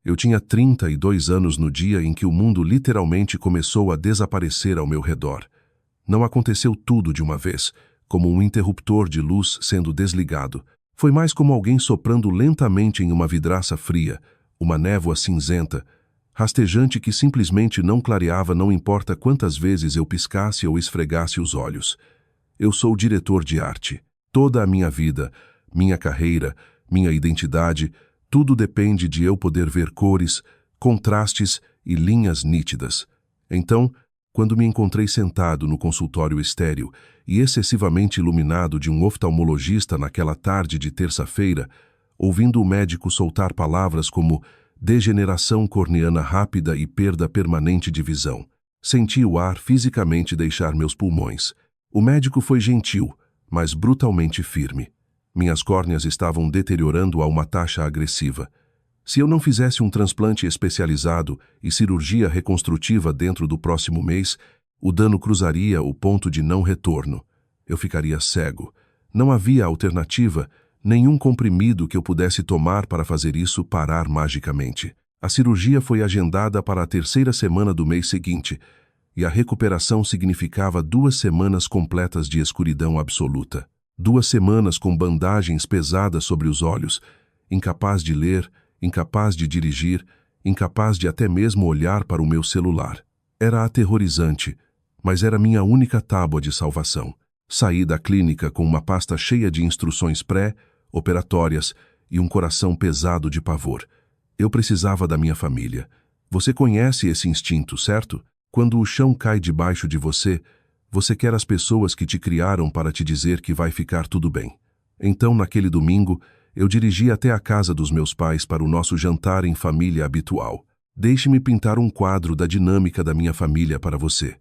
Eu tinha 32 anos no dia em que o mundo literalmente começou a desaparecer ao meu redor. Não aconteceu tudo de uma vez, como um interruptor de luz sendo desligado. Foi mais como alguém soprando lentamente em uma vidraça fria, uma névoa cinzenta, rastejante que simplesmente não clareava, não importa quantas vezes eu piscasse ou esfregasse os olhos. Eu sou diretor de arte. Toda a minha vida, minha carreira, minha identidade, tudo depende de eu poder ver cores, contrastes e linhas nítidas. Então, quando me encontrei sentado no consultório estéril e excessivamente iluminado de um oftalmologista naquela tarde de terça-feira, ouvindo o médico soltar palavras como degeneração corneana rápida e perda permanente de visão, senti o ar fisicamente deixar meus pulmões. O médico foi gentil, mas brutalmente firme. Minhas córneas estavam deteriorando a uma taxa agressiva. Se eu não fizesse um transplante especializado e cirurgia reconstrutiva dentro do próximo mês, o dano cruzaria o ponto de não retorno. Eu ficaria cego. Não havia alternativa, nenhum comprimido que eu pudesse tomar para fazer isso parar magicamente. A cirurgia foi agendada para a 3ª semana do mês seguinte, e a recuperação significava 2 semanas completas de escuridão absoluta. 2 semanas com bandagens pesadas sobre os olhos, incapaz de ler, incapaz de dirigir, incapaz de até mesmo olhar para o meu celular. Era aterrorizante, mas era minha única tábua de salvação. Saí da clínica com uma pasta cheia de instruções pré-operatórias e um coração pesado de pavor. Eu precisava da minha família. Você conhece esse instinto, certo? Quando o chão cai debaixo de você, você quer as pessoas que te criaram para te dizer que vai ficar tudo bem. Então, naquele domingo, eu dirigi até a casa dos meus pais para o nosso jantar em família habitual. Deixe-me pintar um quadro da dinâmica da minha família para você.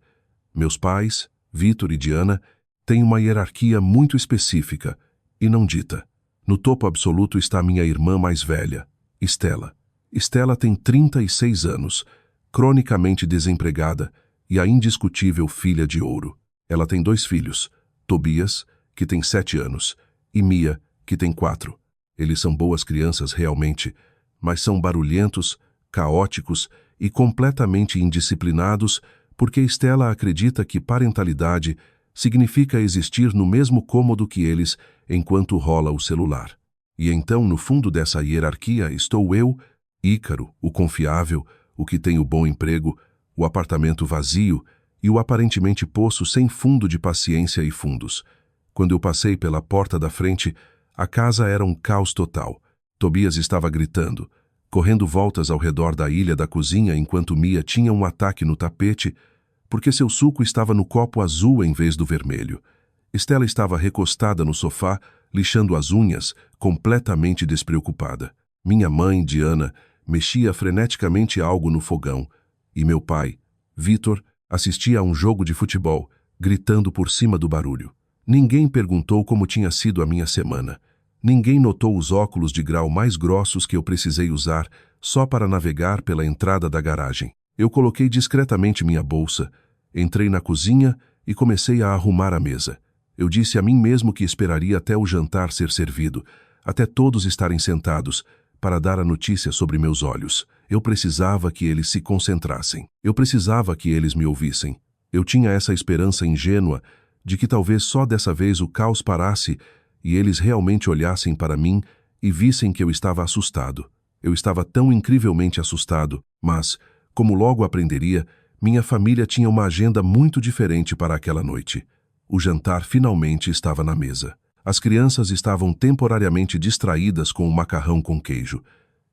Meus pais, Vitor e Diana, têm uma hierarquia muito específica e não dita. No topo absoluto está minha irmã mais velha, Estela. Estela tem 36 anos, cronicamente desempregada e a indiscutível filha de ouro. Ela tem 2 filhos, Tobias, que tem 7 anos, e Mia, que tem 4. Eles são boas crianças realmente, mas são barulhentos, caóticos e completamente indisciplinados porque Estela acredita que parentalidade significa existir no mesmo cômodo que eles enquanto rola o celular. E então, no fundo dessa hierarquia, estou eu, Ícaro, o confiável, o que tem o bom emprego, o apartamento vazio e o aparentemente poço sem fundo de paciência e fundos. Quando eu passei pela porta da frente, a casa era um caos total. Tobias estava gritando, correndo voltas ao redor da ilha da cozinha enquanto Mia tinha um ataque no tapete, porque seu suco estava no copo azul em vez do vermelho. Estela estava recostada no sofá, lixando as unhas, completamente despreocupada. Minha mãe, Diana, mexia freneticamente algo no fogão, e meu pai, Vitor, assistia a um jogo de futebol, gritando por cima do barulho. Ninguém perguntou como tinha sido a minha semana. Ninguém notou os óculos de grau mais grossos que eu precisei usar só para navegar pela entrada da garagem. Eu coloquei discretamente minha bolsa, entrei na cozinha e comecei a arrumar a mesa. Eu disse a mim mesmo que esperaria até o jantar ser servido, até todos estarem sentados, para dar a notícia sobre meus olhos. Eu precisava que eles se concentrassem. Eu precisava que eles me ouvissem. Eu tinha essa esperança ingênua de que talvez só dessa vez o caos parasse e eles realmente olhassem para mim e vissem que eu estava assustado. Eu estava tão incrivelmente assustado, mas, como logo aprenderia, minha família tinha uma agenda muito diferente para aquela noite. O jantar finalmente estava na mesa. As crianças estavam temporariamente distraídas com o macarrão com queijo,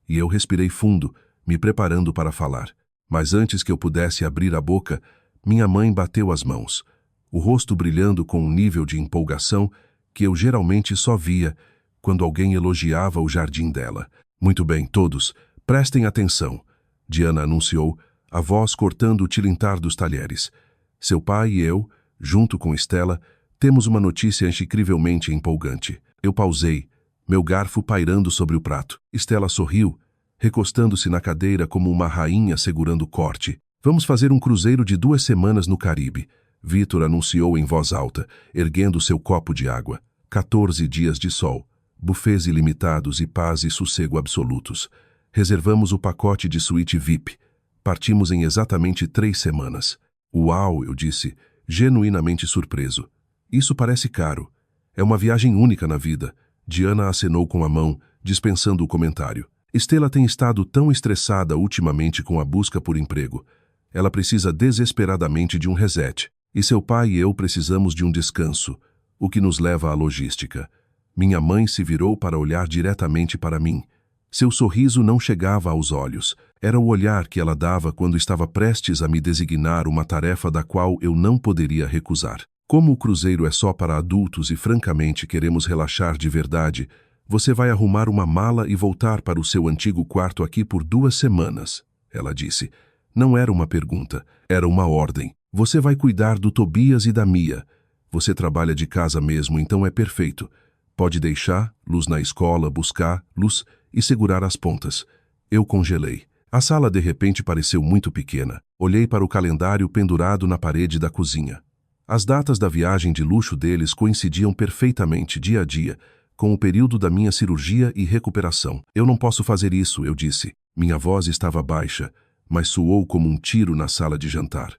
e eu respirei fundo, me preparando para falar. Mas antes que eu pudesse abrir a boca, minha mãe bateu as mãos, o rosto brilhando com um nível de empolgação que eu geralmente só via quando alguém elogiava o jardim dela. Muito bem, todos, prestem atenção, Diana anunciou, a voz cortando o tilintar dos talheres. Seu pai e eu, junto com Estela, temos uma notícia incrivelmente empolgante. Eu pausei, meu garfo pairando sobre o prato. Estela sorriu, recostando-se na cadeira como uma rainha segurando o corte. Vamos fazer um cruzeiro de 2 semanas no Caribe, Vitor anunciou em voz alta, erguendo seu copo de água. 14 dias de sol, buffets ilimitados e paz e sossego absolutos. Reservamos o pacote de suíte VIP. Partimos em exatamente 3 semanas. Uau, eu disse, genuinamente surpreso. Isso parece caro. É uma viagem única na vida. Diana acenou com a mão, dispensando o comentário. Estela tem estado tão estressada ultimamente com a busca por emprego. Ela precisa desesperadamente de um reset. E seu pai e eu precisamos de um descanso, o que nos leva à logística. Minha mãe se virou para olhar diretamente para mim. Seu sorriso não chegava aos olhos. Era o olhar que ela dava quando estava prestes a me designar uma tarefa da qual eu não poderia recusar. Como o cruzeiro é só para adultos e francamente queremos relaxar de verdade, você vai arrumar uma mala e voltar para o seu antigo quarto aqui por 2 semanas, ela disse. Não era uma pergunta, era uma ordem. Você vai cuidar do Tobias e da Mia. Você trabalha de casa mesmo, então é perfeito. Pode deixar, Luz na escola, buscar, Luz e segurar as pontas. Eu congelei. A sala de repente pareceu muito pequena. Olhei para o calendário pendurado na parede da cozinha. As datas da viagem de luxo deles coincidiam perfeitamente, dia a dia, com o período da minha cirurgia e recuperação. Eu não posso fazer isso, eu disse. Minha voz estava baixa, mas soou como um tiro na sala de jantar.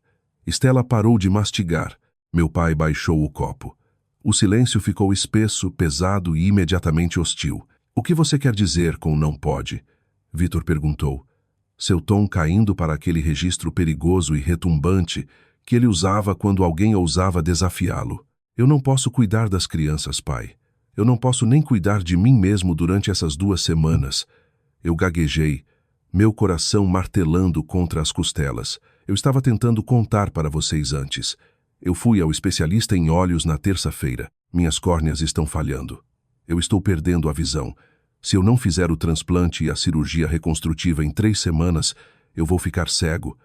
Estela parou de mastigar. Meu pai baixou o copo. O silêncio ficou espesso, pesado e imediatamente hostil. O que você quer dizer com não pode? Vitor perguntou. Seu tom caindo para aquele registro perigoso e retumbante que ele usava quando alguém ousava desafiá-lo. Eu não posso cuidar das crianças, pai. Eu não posso nem cuidar de mim mesmo durante essas 2 semanas. Eu gaguejei, meu coração martelando contra as costelas. Eu estava tentando contar para vocês antes. Eu fui ao especialista em olhos na terça-feira. Minhas córneas estão falhando. Eu estou perdendo a visão. Se eu não fizer o transplante e a cirurgia reconstrutiva em 3 semanas, eu vou ficar cego.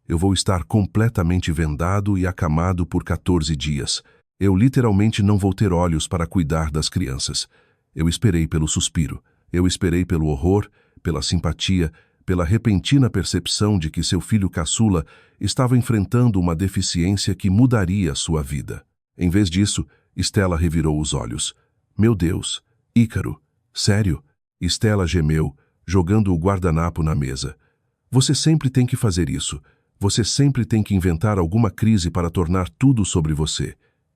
Eu vou estar completamente vendado e acamado por 14 dias. Eu literalmente não vou ter olhos para cuidar das crianças. Eu esperei pelo suspiro. Eu esperei pelo horror, pela simpatia, pela repentina percepção de que seu filho caçula estava enfrentando uma deficiência que mudaria sua vida. Em vez disso, Estela revirou os olhos. Meu Deus, Ícaro, sério? Estela gemeu, jogando o guardanapo na mesa. Você sempre tem que fazer isso. Você sempre tem que inventar alguma crise para tornar tudo sobre você.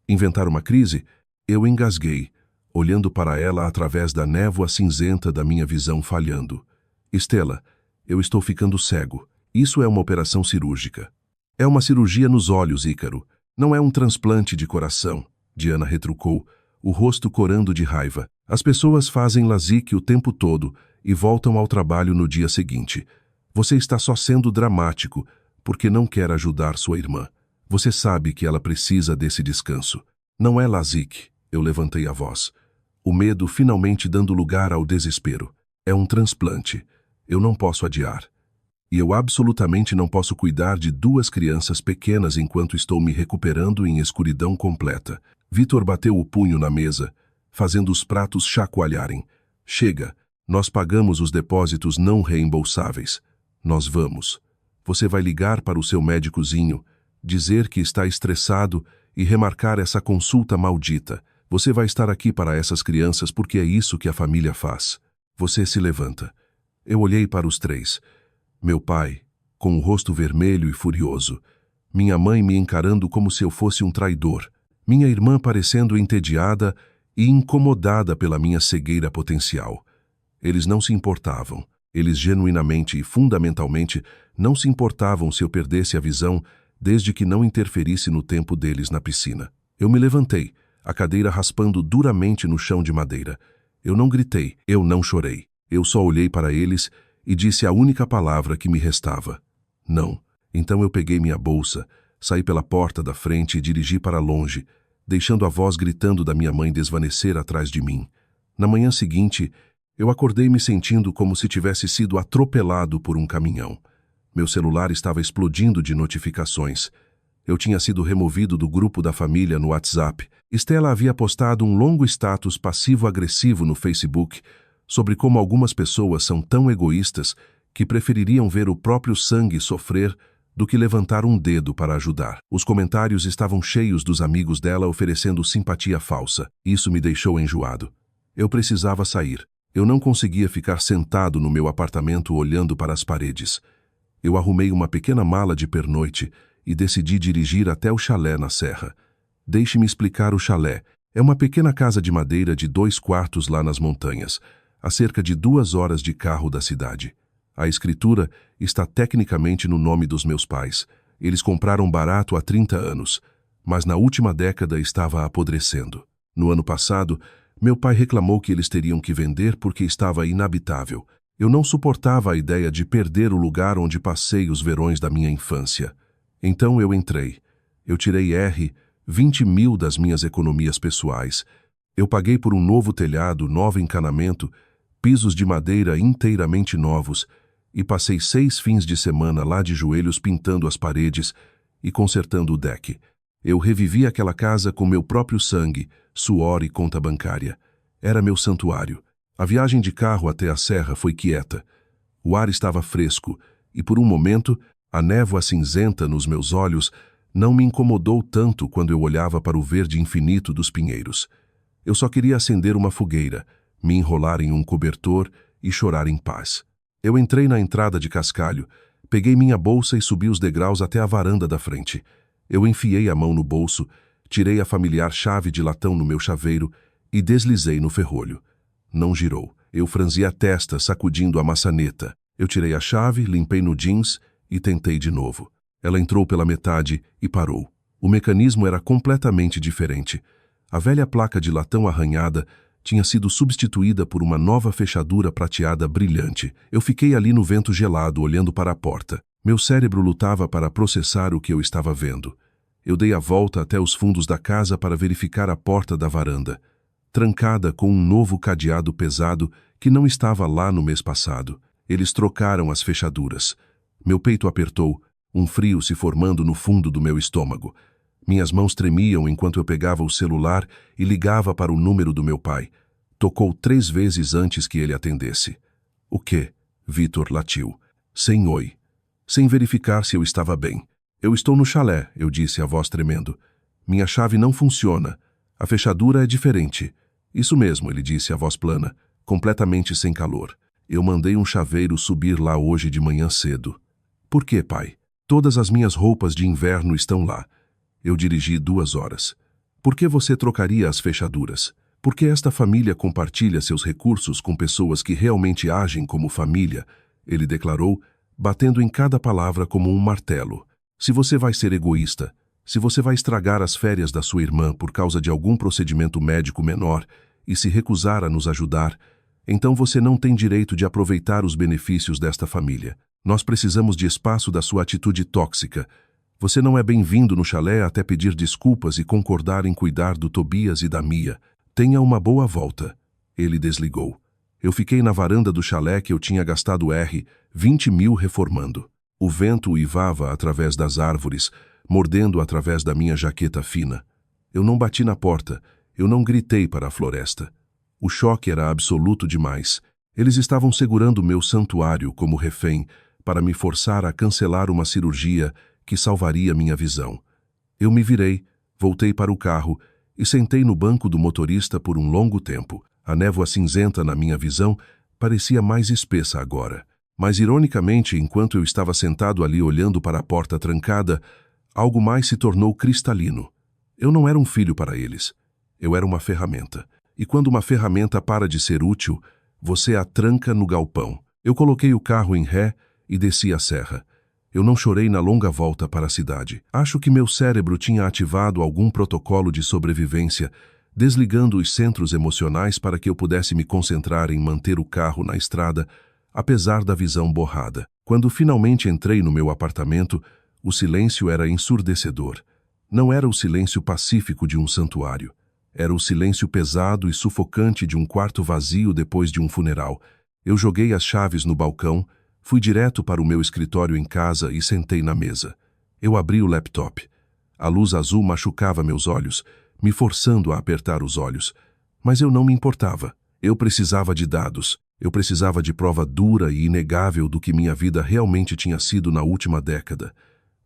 Inventar uma crise? Eu engasguei, olhando para ela através da névoa cinzenta da minha visão falhando. Estela, eu estou ficando cego. Isso é uma operação cirúrgica. É uma cirurgia nos olhos, Ícaro. Não é um transplante de coração, Diana retrucou, o rosto corando de raiva. As pessoas fazem LASIK o tempo todo e voltam ao trabalho no dia seguinte. Você está só sendo dramático, porque não quer ajudar sua irmã. Você sabe que ela precisa desse descanso. Não é LASIK, eu levantei a voz. O medo finalmente dando lugar ao desespero. É um transplante. Eu não posso adiar. E eu absolutamente não posso cuidar de 2 crianças pequenas enquanto estou me recuperando em escuridão completa. Vitor bateu o punho na mesa, fazendo os pratos chacoalharem. Chega, nós pagamos os depósitos não reembolsáveis. Nós vamos. Você vai ligar para o seu médicozinho, dizer que está estressado e remarcar essa consulta maldita. Você vai estar aqui para essas crianças porque é isso que a família faz. Você se levanta. Eu olhei para os 3. Meu pai, com o rosto vermelho e furioso. Minha mãe me encarando como se eu fosse um traidor. Minha irmã parecendo entediada e incomodada pela minha cegueira potencial. Eles não se importavam. Eles genuinamente e fundamentalmente não se importavam se eu perdesse a visão, desde que não interferisse no tempo deles na piscina. Eu me levantei, a cadeira raspando duramente no chão de madeira. Eu não gritei, eu não chorei. Eu só olhei para eles e disse a única palavra que me restava. Não. Então eu peguei minha bolsa, saí pela porta da frente e dirigi para longe, deixando a voz gritando da minha mãe desvanecer atrás de mim. Na manhã seguinte, eu acordei me sentindo como se tivesse sido atropelado por um caminhão. Meu celular estava explodindo de notificações. Eu tinha sido removido do grupo da família no WhatsApp. Estela havia postado um longo status passivo-agressivo no Facebook sobre como algumas pessoas são tão egoístas que prefeririam ver o próprio sangue sofrer do que levantar um dedo para ajudar. Os comentários estavam cheios dos amigos dela oferecendo simpatia falsa. Isso me deixou enjoado. Eu precisava sair. Eu não conseguia ficar sentado no meu apartamento olhando para as paredes. Eu arrumei uma pequena mala de pernoite e decidi dirigir até o chalé na serra. Deixe-me explicar o chalé. É uma pequena casa de madeira de 2 quartos lá nas montanhas, a cerca de 2 horas de carro da cidade. A escritura está tecnicamente no nome dos meus pais. Eles compraram barato há 30 anos, mas na última década estava apodrecendo. No ano passado, meu pai reclamou que eles teriam que vender porque estava inabitável. Eu não suportava a ideia de perder o lugar onde passei os verões da minha infância. Então eu entrei. Eu tirei 20 mil das minhas economias pessoais. Eu paguei por um novo telhado, novo encanamento, pisos de madeira inteiramente novos, e passei 6 fins de semana lá de joelhos pintando as paredes e consertando o deck. Eu revivi aquela casa com meu próprio sangue, suor e conta bancária. Era meu santuário. A viagem de carro até a serra foi quieta. O ar estava fresco e, por um momento, a névoa cinzenta nos meus olhos não me incomodou tanto quando eu olhava para o verde infinito dos pinheiros. Eu só queria acender uma fogueira, me enrolar em um cobertor e chorar em paz. Eu entrei na entrada de cascalho, peguei minha bolsa e subi os degraus até a varanda da frente. Eu enfiei a mão no bolso, tirei a familiar chave de latão no meu chaveiro e deslizei no ferrolho. Não girou. Eu franzi a testa, sacudindo a maçaneta. Eu tirei a chave, limpei no jeans e tentei de novo. Ela entrou pela metade e parou. O mecanismo era completamente diferente. A velha placa de latão arranhada tinha sido substituída por uma nova fechadura prateada brilhante. Eu fiquei ali no vento gelado, olhando para a porta. Meu cérebro lutava para processar o que eu estava vendo. Eu dei a volta até os fundos da casa para verificar a porta da varanda, trancada com um novo cadeado pesado que não estava lá no mês passado. Eles trocaram as fechaduras. Meu peito apertou, um frio se formando no fundo do meu estômago. Minhas mãos tremiam enquanto eu pegava o celular e ligava para o número do meu pai. Tocou 3 vezes antes que ele atendesse. O quê? Vitor latiu. Sem oi. Sem verificar se eu estava bem. Eu estou no chalé, eu disse, a voz tremendo. Minha chave não funciona. A fechadura é diferente. Isso mesmo, ele disse, a voz plana, completamente sem calor. Eu mandei um chaveiro subir lá hoje de manhã cedo. Por quê, pai? Todas as minhas roupas de inverno estão lá. Eu dirigi 2 horas. Por que você trocaria as fechaduras? Por que esta família compartilha seus recursos com pessoas que realmente agem como família? Ele declarou, batendo em cada palavra como um martelo. Se você vai ser egoísta, se você vai estragar as férias da sua irmã por causa de algum procedimento médico menor e se recusar a nos ajudar, então você não tem direito de aproveitar os benefícios desta família. Nós precisamos de espaço da sua atitude tóxica. Você não é bem-vindo no chalé até pedir desculpas e concordar em cuidar do Tobias e da Mia. Tenha uma boa volta. Ele desligou. Eu fiquei na varanda do chalé que eu tinha gastado 20 mil reformando. O vento uivava através das árvores, mordendo através da minha jaqueta fina. Eu não bati na porta, eu não gritei para a floresta. O choque era absoluto demais. Eles estavam segurando meu santuário como refém para me forçar a cancelar uma cirurgia que salvaria minha visão. Eu me virei, voltei para o carro e sentei no banco do motorista por um longo tempo. A névoa cinzenta na minha visão parecia mais espessa agora. Mas, ironicamente, enquanto eu estava sentado ali olhando para a porta trancada, algo mais se tornou cristalino. Eu não era um filho para eles. Eu era uma ferramenta. E quando uma ferramenta para de ser útil, você a tranca no galpão. Eu coloquei o carro em ré e desci a serra. Eu não chorei na longa volta para a cidade. Acho que meu cérebro tinha ativado algum protocolo de sobrevivência, desligando os centros emocionais para que eu pudesse me concentrar em manter o carro na estrada, apesar da visão borrada. Quando finalmente entrei no meu apartamento, o silêncio era ensurdecedor. Não era o silêncio pacífico de um santuário. Era o silêncio pesado e sufocante de um quarto vazio depois de um funeral. Eu joguei as chaves no balcão, fui direto para o meu escritório em casa e sentei na mesa. Eu abri o laptop. A luz azul machucava meus olhos, me forçando a apertar os olhos. Mas eu não me importava. Eu precisava de dados. Eu precisava de prova dura e inegável do que minha vida realmente tinha sido na última década.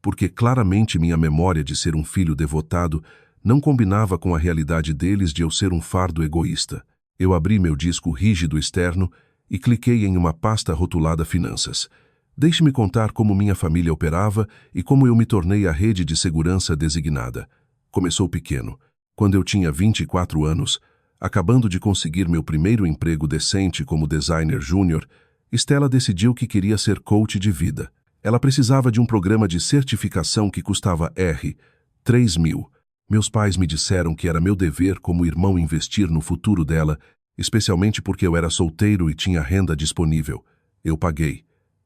Porque claramente minha memória de ser um filho devotado não combinava com a realidade deles de eu ser um fardo egoísta. Eu abri meu disco rígido externo e cliquei em uma pasta rotulada Finanças. Deixe-me contar como minha família operava e como eu me tornei a rede de segurança designada. Começou pequeno. Quando eu tinha 24 anos, acabando de conseguir meu primeiro emprego decente como designer júnior, Stella decidiu que queria ser coach de vida. Ela precisava de um programa de certificação que custava R$3.000. Meus pais me disseram que era meu dever como irmão investir no futuro dela, especialmente porque eu era solteiro e tinha renda disponível. Eu paguei.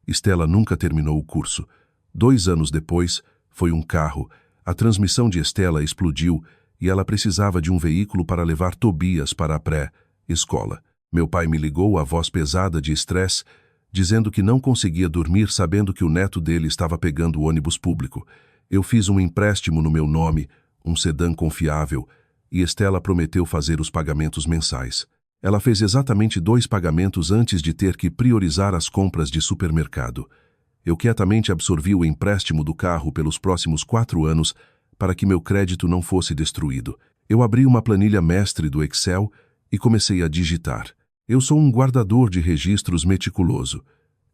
Stella nunca terminou o curso. 2 anos depois, foi um carro. A transmissão de Stella explodiu e ela precisava de um veículo para levar Tobias para a pré-escola. Meu pai me ligou, a voz pesada de estresse, dizendo que não conseguia dormir sabendo que o neto dele estava pegando o ônibus público. Eu fiz um empréstimo no meu nome, um sedã confiável, e Stella prometeu fazer os pagamentos mensais. Ela fez exatamente 2 pagamentos antes de ter que priorizar as compras de supermercado. Eu quietamente absorvi o empréstimo do carro pelos próximos 4 anos para que meu crédito não fosse destruído. Eu abri uma planilha mestre do Excel e comecei a digitar. Eu sou um guardador de registros meticuloso.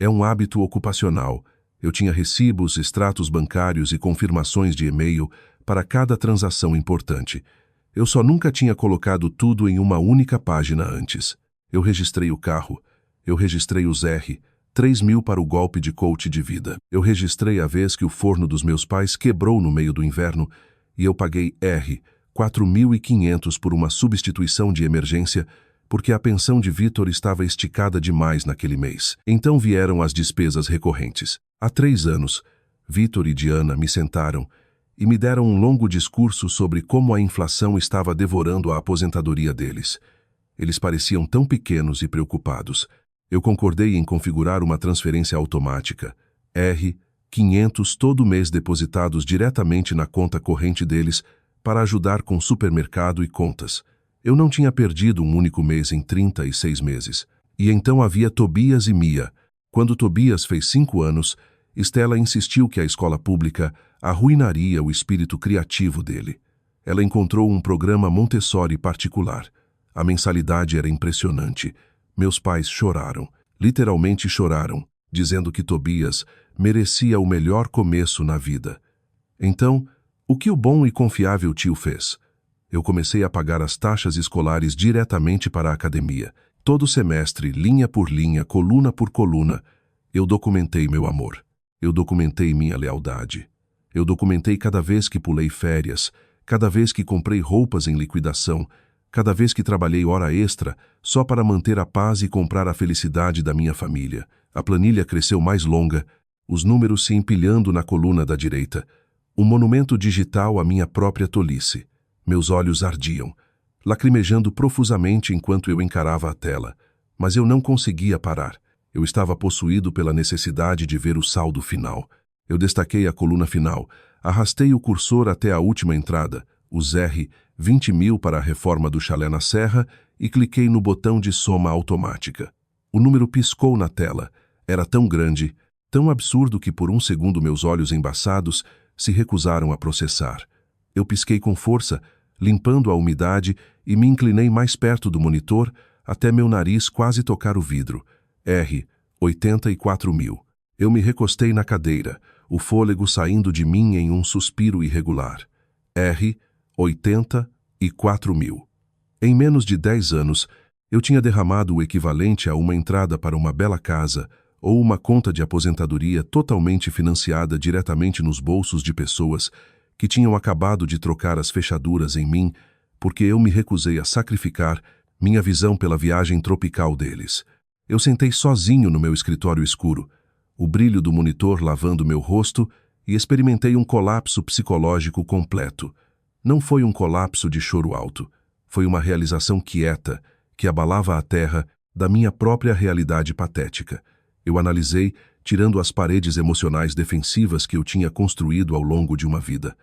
É um hábito ocupacional. Eu tinha recibos, extratos bancários e confirmações de e-mail para cada transação importante. Eu só nunca tinha colocado tudo em uma única página antes. Eu registrei o carro. Eu registrei os R$3.000 para o golpe de coach de vida. Eu registrei a vez que o forno dos meus pais quebrou no meio do inverno e eu paguei R$4.500 por uma substituição de emergência porque a pensão de Vitor estava esticada demais naquele mês. Então vieram as despesas recorrentes. Há 3 anos, Vitor e Diana me sentaram e me deram um longo discurso sobre como a inflação estava devorando a aposentadoria deles. Eles pareciam tão pequenos e preocupados. Eu concordei em configurar uma transferência automática, R$500 todo mês depositados diretamente na conta corrente deles para ajudar com supermercado e contas. Eu não tinha perdido um único mês em 36 meses. E então havia Tobias e Mia. Quando Tobias fez 5 anos, Stella insistiu que a escola pública arruinaria o espírito criativo dele. Ela encontrou um programa Montessori particular. A mensalidade era impressionante. Meus pais choraram, literalmente choraram, dizendo que Tobias merecia o melhor começo na vida. Então, o que o bom e confiável tio fez? Eu comecei a pagar as taxas escolares diretamente para a academia. Todo semestre, linha por linha, coluna por coluna, eu documentei meu amor. Eu documentei minha lealdade. Eu documentei cada vez que pulei férias, cada vez que comprei roupas em liquidação, cada vez que trabalhei hora extra só para manter a paz e comprar a felicidade da minha família. A planilha cresceu mais longa, os números se empilhando na coluna da direita. Um monumento digital à minha própria tolice. Meus olhos ardiam, lacrimejando profusamente enquanto eu encarava a tela. Mas eu não conseguia parar. Eu estava possuído pela necessidade de ver o saldo final. Eu destaquei a coluna final, arrastei o cursor até a última entrada, os R$20.000 para a reforma do chalé na Serra, e cliquei no botão de soma automática. O número piscou na tela. Era tão grande, tão absurdo que por um segundo meus olhos embaçados se recusaram a processar. Eu pisquei com força, limpando a umidade, e me inclinei mais perto do monitor até meu nariz quase tocar o vidro. R$84.000. Eu me recostei na cadeira, o fôlego saindo de mim em um suspiro irregular. R$84.000. Em menos de 10 anos, eu tinha derramado o equivalente a uma entrada para uma bela casa ou uma conta de aposentadoria totalmente financiada diretamente nos bolsos de pessoas que tinham acabado de trocar as fechaduras em mim porque eu me recusei a sacrificar minha visão pela viagem tropical deles. Eu sentei sozinho no meu escritório escuro, o brilho do monitor lavando meu rosto, e experimentei um colapso psicológico completo. Não foi um colapso de choro alto, foi uma realização quieta que abalava a terra da minha própria realidade patética. Eu analisei, tirando as paredes emocionais defensivas que eu tinha construído ao longo de uma vida.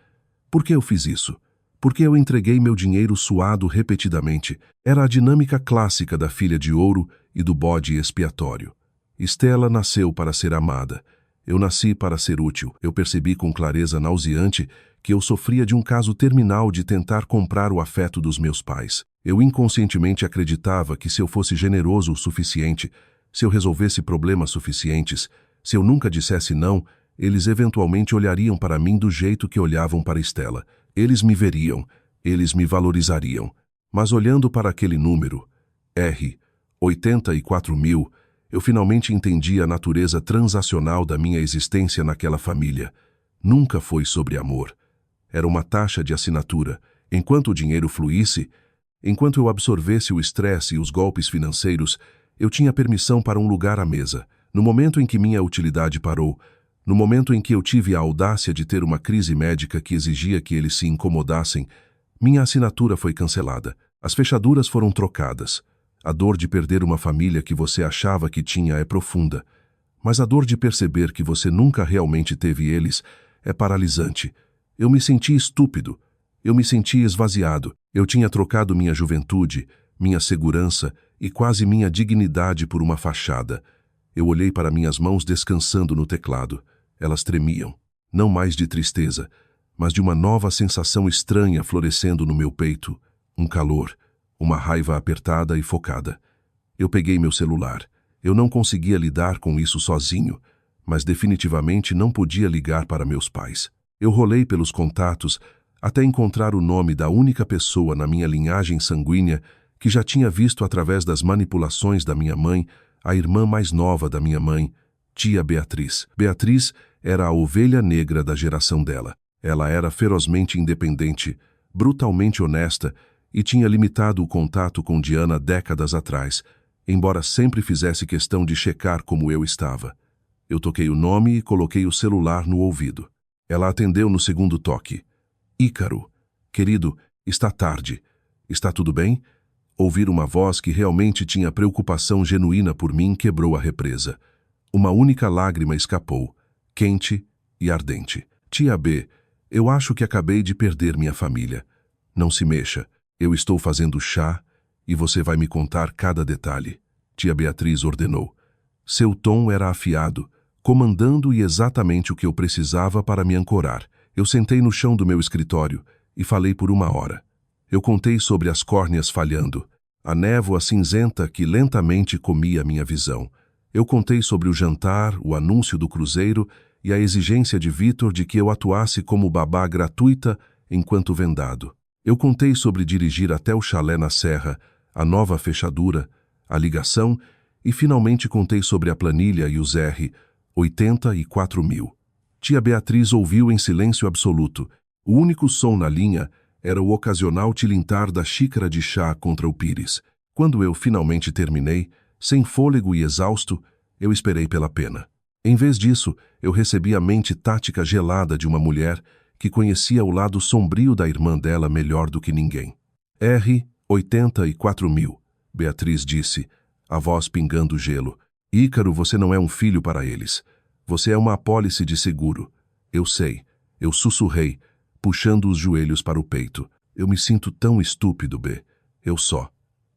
Por que eu fiz isso? Porque eu entreguei meu dinheiro suado repetidamente. Era a dinâmica clássica da filha de ouro e do bode expiatório. Stella nasceu para ser amada. Eu nasci para ser útil. Eu percebi com clareza nauseante que eu sofria de um caso terminal de tentar comprar o afeto dos meus pais. Eu inconscientemente acreditava que se eu fosse generoso o suficiente, se eu resolvesse problemas suficientes, se eu nunca dissesse não, eles eventualmente olhariam para mim do jeito que olhavam para Stella. Eles me veriam, eles me valorizariam. Mas olhando para aquele número, R, 84.000, eu finalmente entendi a natureza transacional da minha existência naquela família. Nunca foi sobre amor. Era uma taxa de assinatura. Enquanto o dinheiro fluísse, enquanto eu absorvesse o estresse e os golpes financeiros, eu tinha permissão para um lugar à mesa. No momento em que minha utilidade parou, no momento em que eu tive a audácia de ter uma crise médica que exigia que eles se incomodassem, minha assinatura foi cancelada. As fechaduras foram trocadas. A dor de perder uma família que você achava que tinha é profunda, mas a dor de perceber que você nunca realmente teve eles é paralisante. Eu me senti estúpido. Eu me senti esvaziado. Eu tinha trocado minha juventude, minha segurança e quase minha dignidade por uma fachada. Eu olhei para minhas mãos descansando no teclado. Elas tremiam, não mais de tristeza, mas de uma nova sensação estranha florescendo no meu peito, um calor, uma raiva apertada e focada. Eu peguei meu celular. Eu não conseguia lidar com isso sozinho, mas definitivamente não podia ligar para meus pais. Eu rolei pelos contatos até encontrar o nome da única pessoa na minha linhagem sanguínea que já tinha visto através das manipulações da minha mãe, a irmã mais nova da minha mãe, tia Beatriz. Beatriz era a ovelha negra da geração dela. Ela era ferozmente independente, brutalmente honesta e tinha limitado o contato com Diana décadas atrás, embora sempre fizesse questão de checar como eu estava. Eu toquei o nome e coloquei o celular no ouvido. Ela atendeu no segundo toque. Ícaro, querido, está tarde. Está tudo bem? Ouvir uma voz que realmente tinha preocupação genuína por mim quebrou a represa. Uma única lágrima escapou, quente e ardente. Tia B, eu acho que acabei de perder minha família. Não se mexa. Eu estou fazendo chá e você vai me contar cada detalhe. Tia Beatriz ordenou. Seu tom era afiado, comandando e exatamente o que eu precisava para me ancorar. Eu sentei no chão do meu escritório e falei por 1 hora. Eu contei sobre as córneas falhando, a névoa cinzenta que lentamente comia minha visão. Eu contei sobre o jantar, o anúncio do cruzeiro e a exigência de Vitor de que eu atuasse como babá gratuita enquanto vendado. Eu contei sobre dirigir até o chalé na serra, a nova fechadura, a ligação e finalmente contei sobre a planilha e os R, 84.000. Tia Beatriz ouviu em silêncio absoluto. O único som na linha era o ocasional tilintar da xícara de chá contra o pires. Quando eu finalmente terminei, sem fôlego e exausto, eu esperei pela pena. Em vez disso, eu recebi a mente tática gelada de uma mulher que conhecia o lado sombrio da irmã dela melhor do que ninguém. R, 84.000, Beatriz disse, a voz pingando gelo. Ícaro, você não é um filho para eles. Você é uma apólice de seguro. Eu sei. Eu sussurrei, puxando os joelhos para o peito. Eu me sinto tão estúpido, B.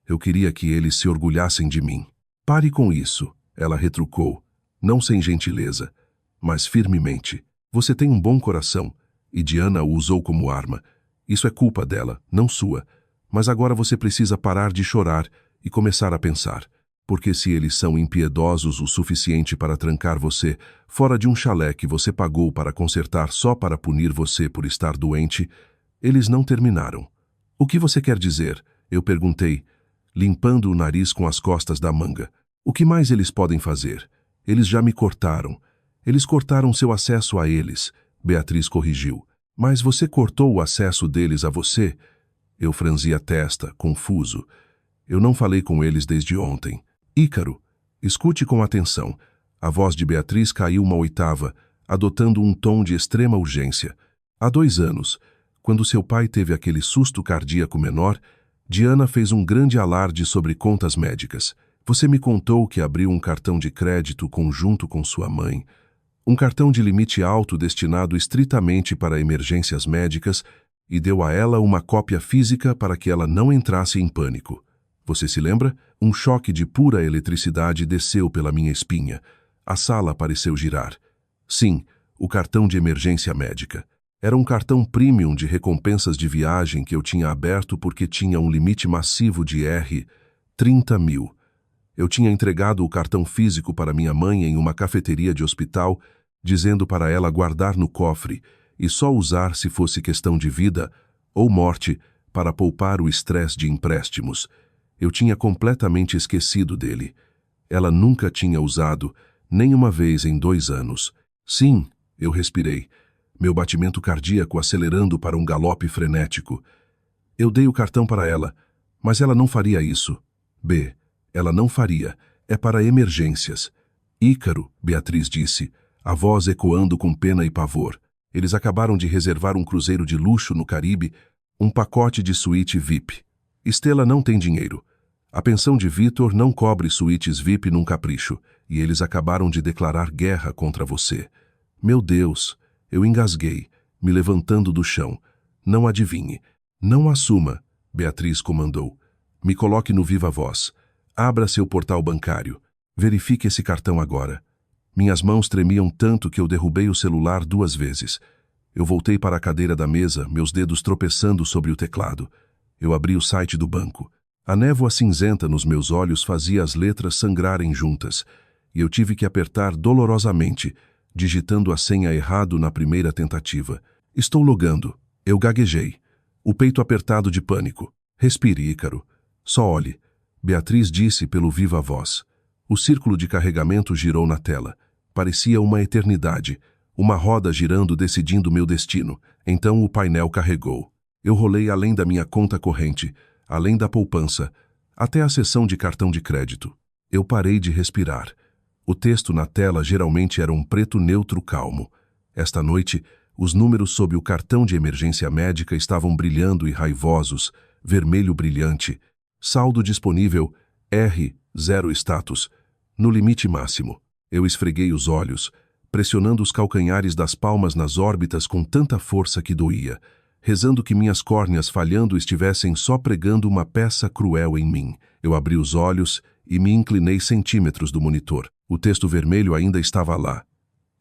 Eu queria que eles se orgulhassem de mim. Pare com isso, ela retrucou, não sem gentileza, mas firmemente. Você tem um bom coração, e Diana o usou como arma. Isso é culpa dela, não sua. Mas agora você precisa parar de chorar e começar a pensar. Porque se eles são impiedosos o suficiente para trancar você fora de um chalé que você pagou para consertar só para punir você por estar doente, eles não terminaram. O que você quer dizer? Eu perguntei, limpando o nariz com as costas da manga. O que mais eles podem fazer? Eles já me cortaram. Eles cortaram seu acesso a eles, Beatriz corrigiu. Mas você cortou o acesso deles a você? Eu franzi a testa, confuso. Eu não falei com eles desde ontem. Ícaro, escute com atenção. A voz de Beatriz caiu 1 octava, adotando um tom de extrema urgência. Há 2 anos, quando seu pai teve aquele susto cardíaco menor, Diana fez um grande alarde sobre contas médicas. Você me contou que abriu um cartão de crédito conjunto com sua mãe. Um cartão de limite alto destinado estritamente para emergências médicas e deu a ela uma cópia física para que ela não entrasse em pânico. Você se lembra? Um choque de pura eletricidade desceu pela minha espinha. A sala pareceu girar. Sim, o cartão de emergência médica. Era um cartão premium de recompensas de viagem que eu tinha aberto porque tinha um limite massivo de R$ 30.000. Eu tinha entregado o cartão físico para minha mãe em uma cafeteria de hospital, dizendo para ela guardar no cofre e só usar se fosse questão de vida ou morte para poupar o estresse de empréstimos. Eu tinha completamente esquecido dele. Ela nunca tinha usado, nem uma vez em 2 anos. Sim, eu respirei, meu batimento cardíaco acelerando para um galope frenético. Eu dei o cartão para ela, mas ela não faria isso. Ela não faria. É para emergências. Ícaro, Beatriz disse, a voz ecoando com pena e pavor. Eles acabaram de reservar um cruzeiro de luxo no Caribe, um pacote de suíte VIP. Estela não tem dinheiro. A pensão de Vitor não cobre suítes VIP num capricho, e eles acabaram de declarar guerra contra você. Meu Deus, eu engasguei, me levantando do chão. Não adivinhe. Não assuma, Beatriz comandou. Me coloque no viva voz. Abra seu portal bancário. Verifique esse cartão agora. Minhas mãos tremiam tanto que eu derrubei o celular 2 vezes. Eu voltei para a cadeira da mesa, meus dedos tropeçando sobre o teclado. Eu abri o site do banco. A névoa cinzenta nos meus olhos fazia as letras sangrarem juntas, e eu tive que apertar dolorosamente, digitando a senha errado na primeira tentativa. Estou logando. Eu gaguejei. O peito apertado de pânico. Respire, Ícaro. Só olhe. Beatriz disse pelo viva voz. O círculo de carregamento girou na tela. Parecia uma eternidade. Uma roda girando decidindo meu destino. Então o painel carregou. Eu rolei além da minha conta corrente, além da poupança, até a seção de cartão de crédito. Eu parei de respirar. O texto na tela geralmente era um preto neutro calmo. Esta noite, os números sob o cartão de emergência médica estavam brilhando e raivosos, vermelho brilhante. Saldo disponível, R0 status, no limite máximo. Eu esfreguei os olhos, pressionando os calcanhares das palmas nas órbitas com tanta força que doía, rezando que minhas córneas falhando estivessem só pregando uma peça cruel em mim. Eu abri os olhos e me inclinei centímetros do monitor. O texto vermelho ainda estava lá.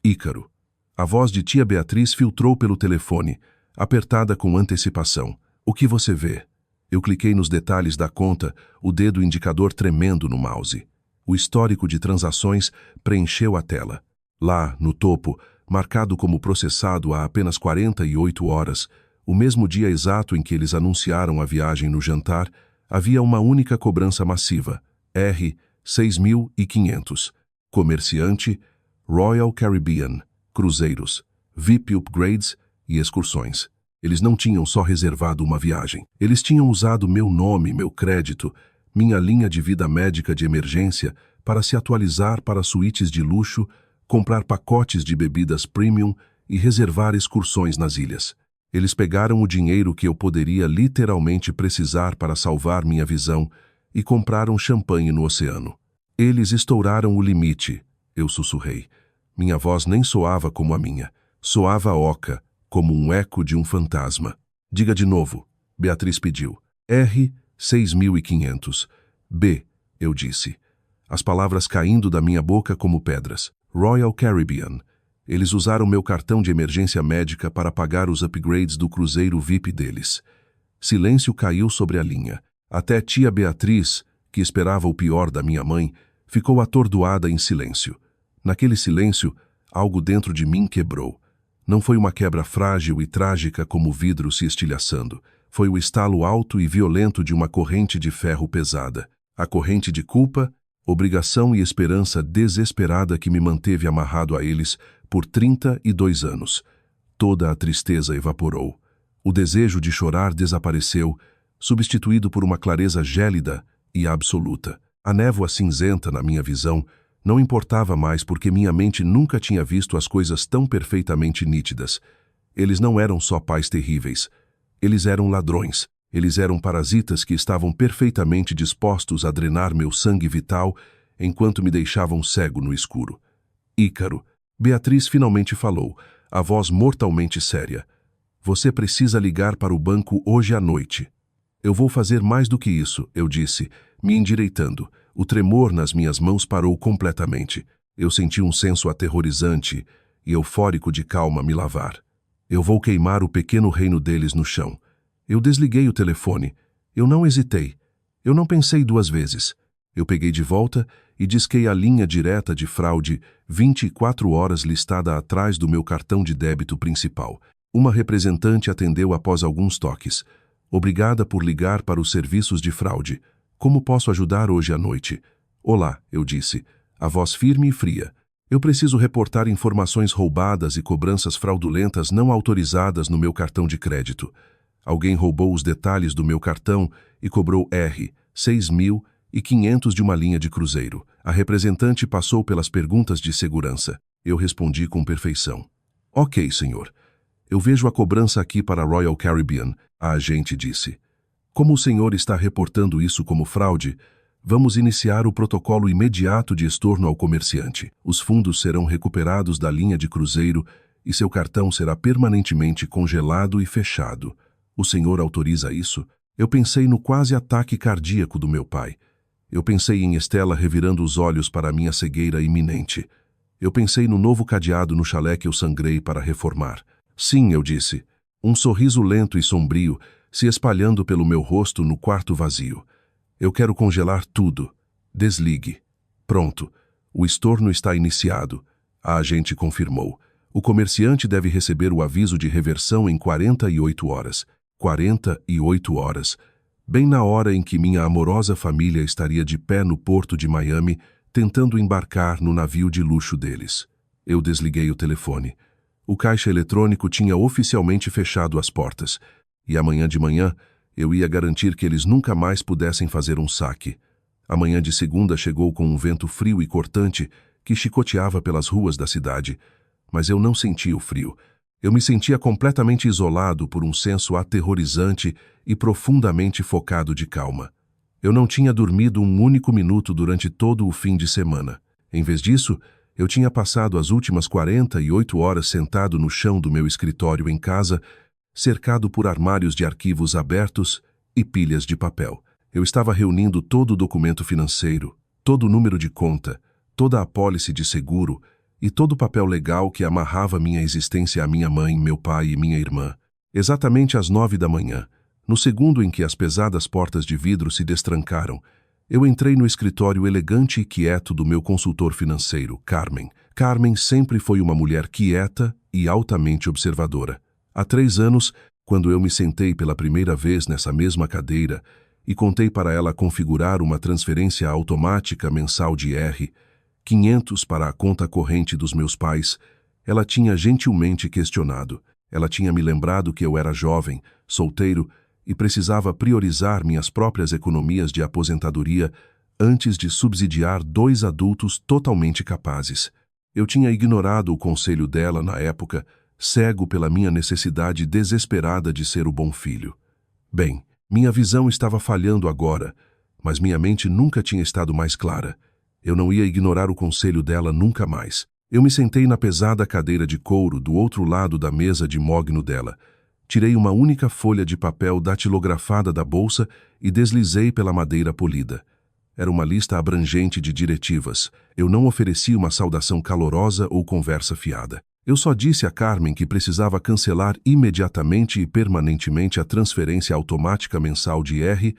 Ícaro. A voz de tia Beatriz filtrou pelo telefone, apertada com antecipação. O que você vê? Eu cliquei nos detalhes da conta, o dedo indicador tremendo no mouse. O histórico de transações preencheu a tela. Lá, no topo, marcado como processado há apenas 48 horas, o mesmo dia exato em que eles anunciaram a viagem no jantar, havia uma única cobrança massiva, R$ 6.500. Comerciante, Royal Caribbean, cruzeiros, VIP upgrades e excursões. Eles não tinham só reservado uma viagem. Eles tinham usado meu nome, meu crédito, minha linha de vida médica de emergência para se atualizar para suítes de luxo, comprar pacotes de bebidas premium e reservar excursões nas ilhas. Eles pegaram o dinheiro que eu poderia literalmente precisar para salvar minha visão e compraram champanhe no oceano. Eles estouraram o limite, eu sussurrei. Minha voz nem soava como a minha. Soava oca, como um eco de um fantasma. Diga de novo, Beatriz pediu. R$ 6.500. Eu disse. As palavras caindo da minha boca como pedras. Royal Caribbean. Eles usaram meu cartão de emergência médica para pagar os upgrades do cruzeiro VIP deles. Silêncio caiu sobre a linha. Até tia Beatriz, que esperava o pior da minha mãe, ficou atordoada em silêncio. Naquele silêncio, algo dentro de mim quebrou. Não foi uma quebra frágil e trágica como o vidro se estilhaçando. Foi o estalo alto e violento de uma corrente de ferro pesada. A corrente de culpa, obrigação e esperança desesperada que me manteve amarrado a eles por 32 anos. Toda a tristeza evaporou. O desejo de chorar desapareceu, substituído por uma clareza gélida e absoluta. A névoa cinzenta na minha visão não importava mais porque minha mente nunca tinha visto as coisas tão perfeitamente nítidas. Eles não eram só pais terríveis. Eles eram ladrões. Eles eram parasitas que estavam perfeitamente dispostos a drenar meu sangue vital enquanto me deixavam cego no escuro. Ícaro. Beatriz finalmente falou, a voz mortalmente séria. Você precisa ligar para o banco hoje à noite. Eu vou fazer mais do que isso, eu disse, me endireitando. O tremor nas minhas mãos parou completamente. Eu senti um senso aterrorizante e eufórico de calma me lavar. Eu vou queimar o pequeno reino deles no chão. Eu desliguei o telefone. Eu não hesitei. Eu não pensei duas vezes. Eu peguei de volta e disquei a linha direta de fraude 24 horas listada atrás do meu cartão de débito principal. Uma representante atendeu após alguns toques. Obrigada por ligar para os serviços de fraude. Como posso ajudar hoje à noite? Olá, eu disse, a voz firme e fria. Eu preciso reportar informações roubadas e cobranças fraudulentas não autorizadas no meu cartão de crédito. Alguém roubou os detalhes do meu cartão e cobrou R$ 6.500 de uma linha de cruzeiro. A representante passou pelas perguntas de segurança. Eu respondi com perfeição. Ok, senhor. Eu vejo a cobrança aqui para a Royal Caribbean, a agente disse. Como o senhor está reportando isso como fraude, vamos iniciar o protocolo imediato de estorno ao comerciante. Os fundos serão recuperados da linha de cruzeiro e seu cartão será permanentemente congelado e fechado. O senhor autoriza isso? Eu pensei no quase ataque cardíaco do meu pai. Eu pensei em Estela revirando os olhos para a minha cegueira iminente. Eu pensei no novo cadeado no chalé que eu sangrei para reformar. Sim, eu disse. Um sorriso lento e sombrio se espalhando pelo meu rosto no quarto vazio. Eu quero congelar tudo. Desligue. Pronto. O estorno está iniciado. A agente confirmou. O comerciante deve receber o aviso de reversão em 48 horas. 48 horas. Bem na hora em que minha amorosa família estaria de pé no porto de Miami, tentando embarcar no navio de luxo deles. Eu desliguei o telefone. O caixa eletrônico tinha oficialmente fechado as portas, e amanhã de manhã eu ia garantir que eles nunca mais pudessem fazer um saque. A manhã de segunda chegou com um vento frio e cortante que chicoteava pelas ruas da cidade, mas eu não sentia o frio. Eu me sentia completamente isolado por um senso aterrorizante e profundamente focado de calma. Eu não tinha dormido um único minuto durante todo o fim de semana. Em vez disso, eu tinha passado as últimas 48 horas sentado no chão do meu escritório em casa, cercado por armários de arquivos abertos e pilhas de papel. Eu estava reunindo todo o documento financeiro, todo o número de conta, toda a apólice de seguro e todo o papel legal que amarrava minha existência à minha mãe, meu pai e minha irmã. Exatamente às 9 da manhã, no segundo em que as pesadas portas de vidro se destrancaram, eu entrei no escritório elegante e quieto do meu consultor financeiro, Carmen. Carmen sempre foi uma mulher quieta e altamente observadora. Há 3 anos, quando eu me sentei pela primeira vez nessa mesma cadeira e contei para ela configurar uma transferência automática mensal de R$ 500 para a conta corrente dos meus pais, ela tinha gentilmente questionado. Ela tinha me lembrado que eu era jovem, solteiro e precisava priorizar minhas próprias economias de aposentadoria antes de subsidiar 2 adultos totalmente capazes. Eu tinha ignorado o conselho dela na época, cego pela minha necessidade desesperada de ser o bom filho. Bem, minha visão estava falhando agora, mas minha mente nunca tinha estado mais clara. Eu não ia ignorar o conselho dela nunca mais. Eu me sentei na pesada cadeira de couro do outro lado da mesa de mogno dela. Tirei uma única folha de papel datilografada da bolsa e deslizei pela madeira polida. Era uma lista abrangente de diretivas. Eu não ofereci uma saudação calorosa ou conversa fiada. Eu só disse a Carmen que precisava cancelar imediatamente e permanentemente a transferência automática mensal de R$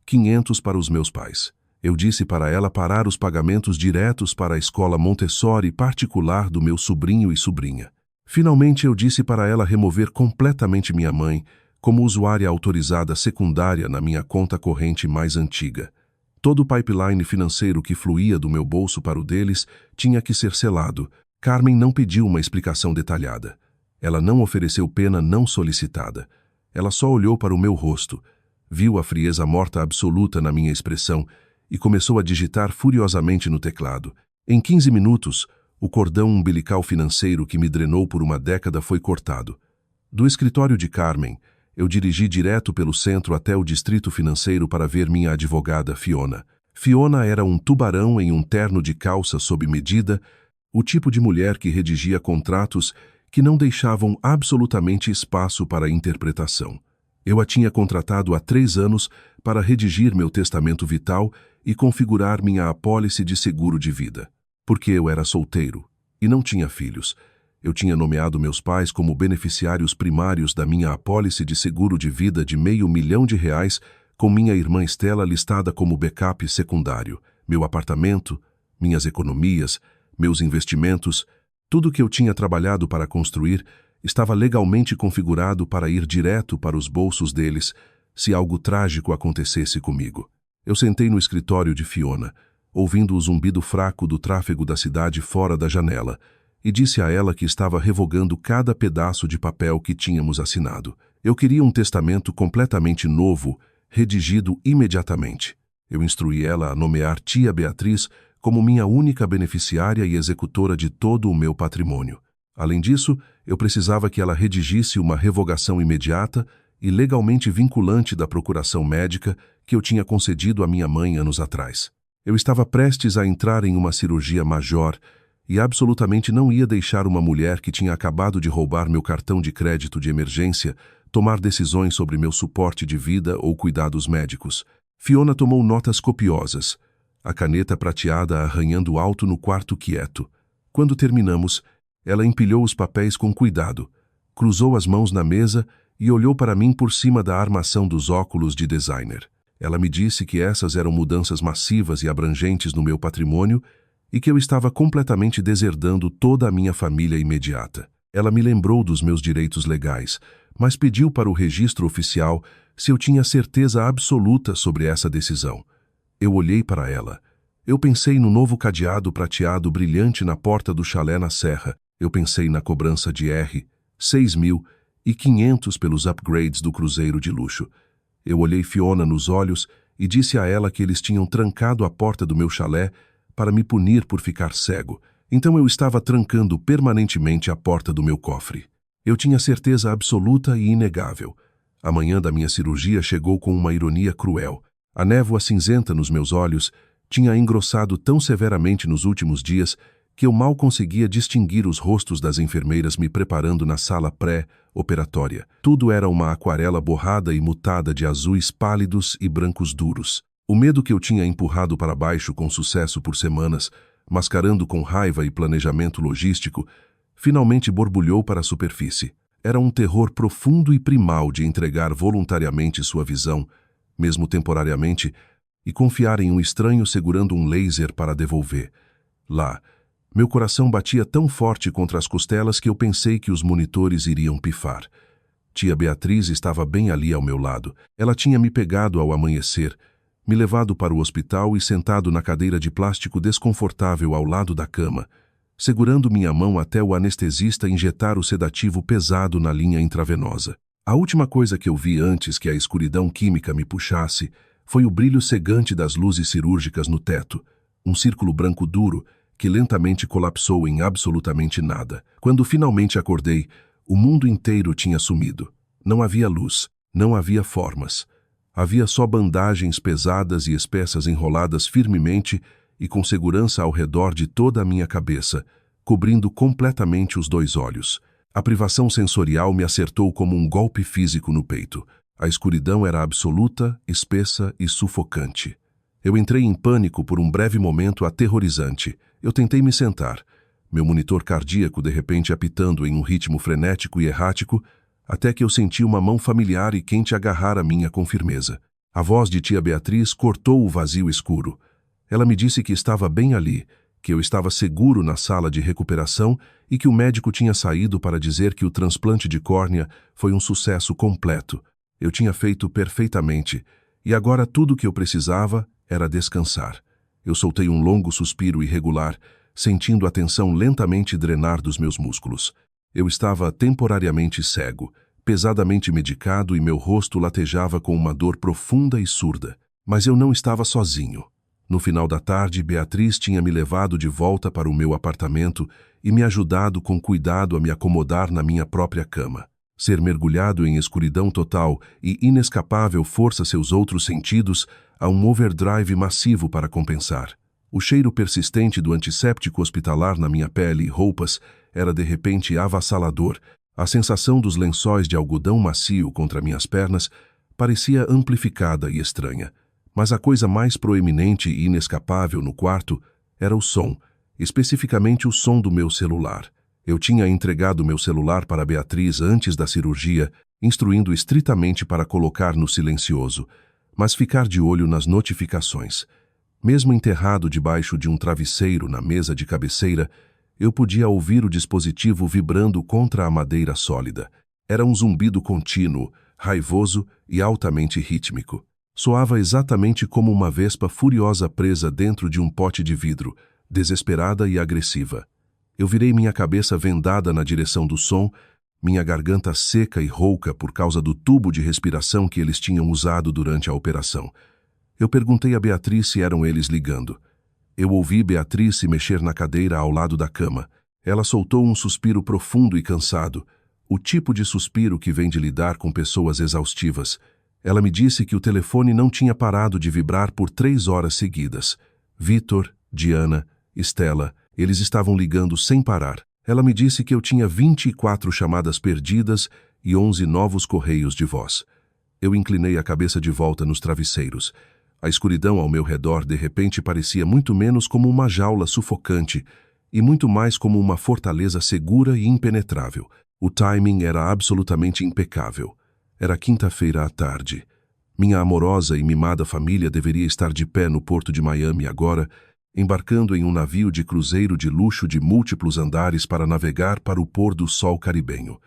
500 para os meus pais. Eu disse para ela parar os pagamentos diretos para a escola Montessori particular do meu sobrinho e sobrinha. Finalmente eu disse para ela remover completamente minha mãe como usuária autorizada secundária na minha conta corrente mais antiga. Todo o pipeline financeiro que fluía do meu bolso para o deles tinha que ser selado. Carmen não pediu uma explicação detalhada. Ela não ofereceu pena não solicitada. Ela só olhou para o meu rosto, viu a frieza morta absoluta na minha expressão e começou a digitar furiosamente no teclado. Em 15 minutos, o cordão umbilical financeiro que me drenou por uma década foi cortado. Do escritório de Carmen, eu dirigi direto pelo centro até o distrito financeiro para ver minha advogada, Fiona. Fiona era um tubarão em um terno de calça sob medida, o tipo de mulher que redigia contratos que não deixavam absolutamente espaço para interpretação. Eu a tinha contratado há 3 anos para redigir meu testamento vital e configurar minha apólice de seguro de vida. Porque eu era solteiro e não tinha filhos, Eu tinha nomeado meus pais como beneficiários primários da minha apólice de seguro de vida de R$ 500.000, com minha irmã Estela listada como backup secundário. Meu apartamento, minhas economias, meus investimentos, tudo que eu tinha trabalhado para construir estava legalmente configurado para ir direto para os bolsos deles se algo trágico acontecesse comigo. Eu sentei no escritório de Fiona, ouvindo o zumbido fraco do tráfego da cidade fora da janela, e disse a ela que estava revogando cada pedaço de papel que tínhamos assinado. Eu queria um testamento completamente novo, redigido imediatamente. Eu instruí ela a nomear tia Beatriz como minha única beneficiária e executora de todo o meu patrimônio. Além disso, eu precisava que ela redigisse uma revogação imediata e legalmente vinculante da procuração médica que eu tinha concedido à minha mãe anos atrás. Eu estava prestes a entrar em uma cirurgia major e absolutamente não ia deixar uma mulher que tinha acabado de roubar meu cartão de crédito de emergência tomar decisões sobre meu suporte de vida ou cuidados médicos. Fiona tomou notas copiosas, a caneta prateada arranhando alto no quarto quieto. Quando terminamos, ela empilhou os papéis com cuidado, cruzou as mãos na mesa e olhou para mim por cima da armação dos óculos de designer. Ela me disse que essas eram mudanças massivas e abrangentes no meu patrimônio e que eu estava completamente deserdando toda a minha família imediata. Ela me lembrou dos meus direitos legais, mas pediu para o registro oficial se eu tinha certeza absoluta sobre essa decisão. Eu olhei para ela. Eu pensei no novo cadeado prateado brilhante na porta do chalé na serra. Eu pensei na cobrança de R$ 6.500 pelos upgrades do cruzeiro de luxo. Eu olhei Fiona nos olhos e disse a ela que eles tinham trancado a porta do meu chalé para me punir por ficar cego. Então eu estava trancando permanentemente a porta do meu cofre. Eu tinha certeza absoluta e inegável. A manhã da minha cirurgia chegou com uma ironia cruel. A névoa cinzenta nos meus olhos tinha engrossado tão severamente nos últimos dias que eu mal conseguia distinguir os rostos das enfermeiras me preparando na sala pré-operatória. Tudo era uma aquarela borrada e mutada de azuis pálidos e brancos duros. O medo que eu tinha empurrado para baixo com sucesso por semanas, mascarando com raiva e planejamento logístico, finalmente borbulhou para a superfície. Era um terror profundo e primal de entregar voluntariamente sua visão, mesmo temporariamente, e confiar em um estranho segurando um laser para devolver. Lá, meu coração batia tão forte contra as costelas que eu pensei que os monitores iriam pifar. Tia Beatriz estava bem ali ao meu lado. Ela tinha me pegado ao amanhecer, me levado para o hospital e sentado na cadeira de plástico desconfortável ao lado da cama, segurando minha mão até o anestesista injetar o sedativo pesado na linha intravenosa. A última coisa que eu vi antes que a escuridão química me puxasse foi o brilho cegante das luzes cirúrgicas no teto, um círculo branco duro que lentamente colapsou em absolutamente nada. Quando finalmente acordei, o mundo inteiro tinha sumido. Não havia luz, não havia formas. Havia só bandagens pesadas e espessas enroladas firmemente e com segurança ao redor de toda a minha cabeça, cobrindo completamente os 2 olhos. A privação sensorial me acertou como um golpe físico no peito. A escuridão era absoluta, espessa e sufocante. Eu entrei em pânico por um breve momento aterrorizante. Eu tentei me sentar, meu monitor cardíaco de repente apitando em um ritmo frenético e errático, até que eu senti uma mão familiar e quente agarrar a minha com firmeza. A voz de tia Beatriz cortou o vazio escuro. Ela me disse que estava bem ali, que eu estava seguro na sala de recuperação e que o médico tinha saído para dizer que o transplante de córnea foi um sucesso completo. Eu tinha feito perfeitamente, e agora tudo o que eu precisava era descansar. Eu soltei um longo suspiro irregular, sentindo a tensão lentamente drenar dos meus músculos. Eu estava temporariamente cego, pesadamente medicado e meu rosto latejava com uma dor profunda e surda. Mas eu não estava sozinho. No final da tarde, Beatriz tinha me levado de volta para o meu apartamento e me ajudado com cuidado a me acomodar na minha própria cama. Ser mergulhado em escuridão total e inescapável força seus outros sentidos a um overdrive massivo para compensar. O cheiro persistente do antisséptico hospitalar na minha pele e roupas era de repente avassalador. A sensação dos lençóis de algodão macio contra minhas pernas parecia amplificada e estranha. Mas a coisa mais proeminente e inescapável no quarto era o som, especificamente o som do meu celular. Eu tinha entregado meu celular para Beatriz antes da cirurgia, instruindo estritamente para colocar no silencioso, mas ficar de olho nas notificações. Mesmo enterrado debaixo de um travesseiro na mesa de cabeceira, eu podia ouvir o dispositivo vibrando contra a madeira sólida. Era um zumbido contínuo, raivoso e altamente rítmico. Soava exatamente como uma vespa furiosa presa dentro de um pote de vidro, desesperada e agressiva. Eu virei minha cabeça vendada na direção do som, minha garganta seca e rouca por causa do tubo de respiração que eles tinham usado durante a operação. Eu perguntei a Beatriz se eram eles ligando. Eu ouvi Beatriz se mexer na cadeira ao lado da cama. Ela soltou um suspiro profundo e cansado, o tipo de suspiro que vem de lidar com pessoas exaustivas. Ela me disse que o telefone não tinha parado de vibrar por 3 horas seguidas. Vitor, Diana, Estela, eles estavam ligando sem parar. Ela me disse que eu tinha 24 chamadas perdidas e 11 novos correios de voz. Eu inclinei a cabeça de volta nos travesseiros. A escuridão ao meu redor de repente parecia muito menos como uma jaula sufocante e muito mais como uma fortaleza segura e impenetrável. O timing era absolutamente impecável. Era quinta-feira à tarde. Minha amorosa e mimada família deveria estar de pé no porto de Miami agora, embarcando em um navio de cruzeiro de luxo de múltiplos andares para navegar para o pôr do sol caribenho.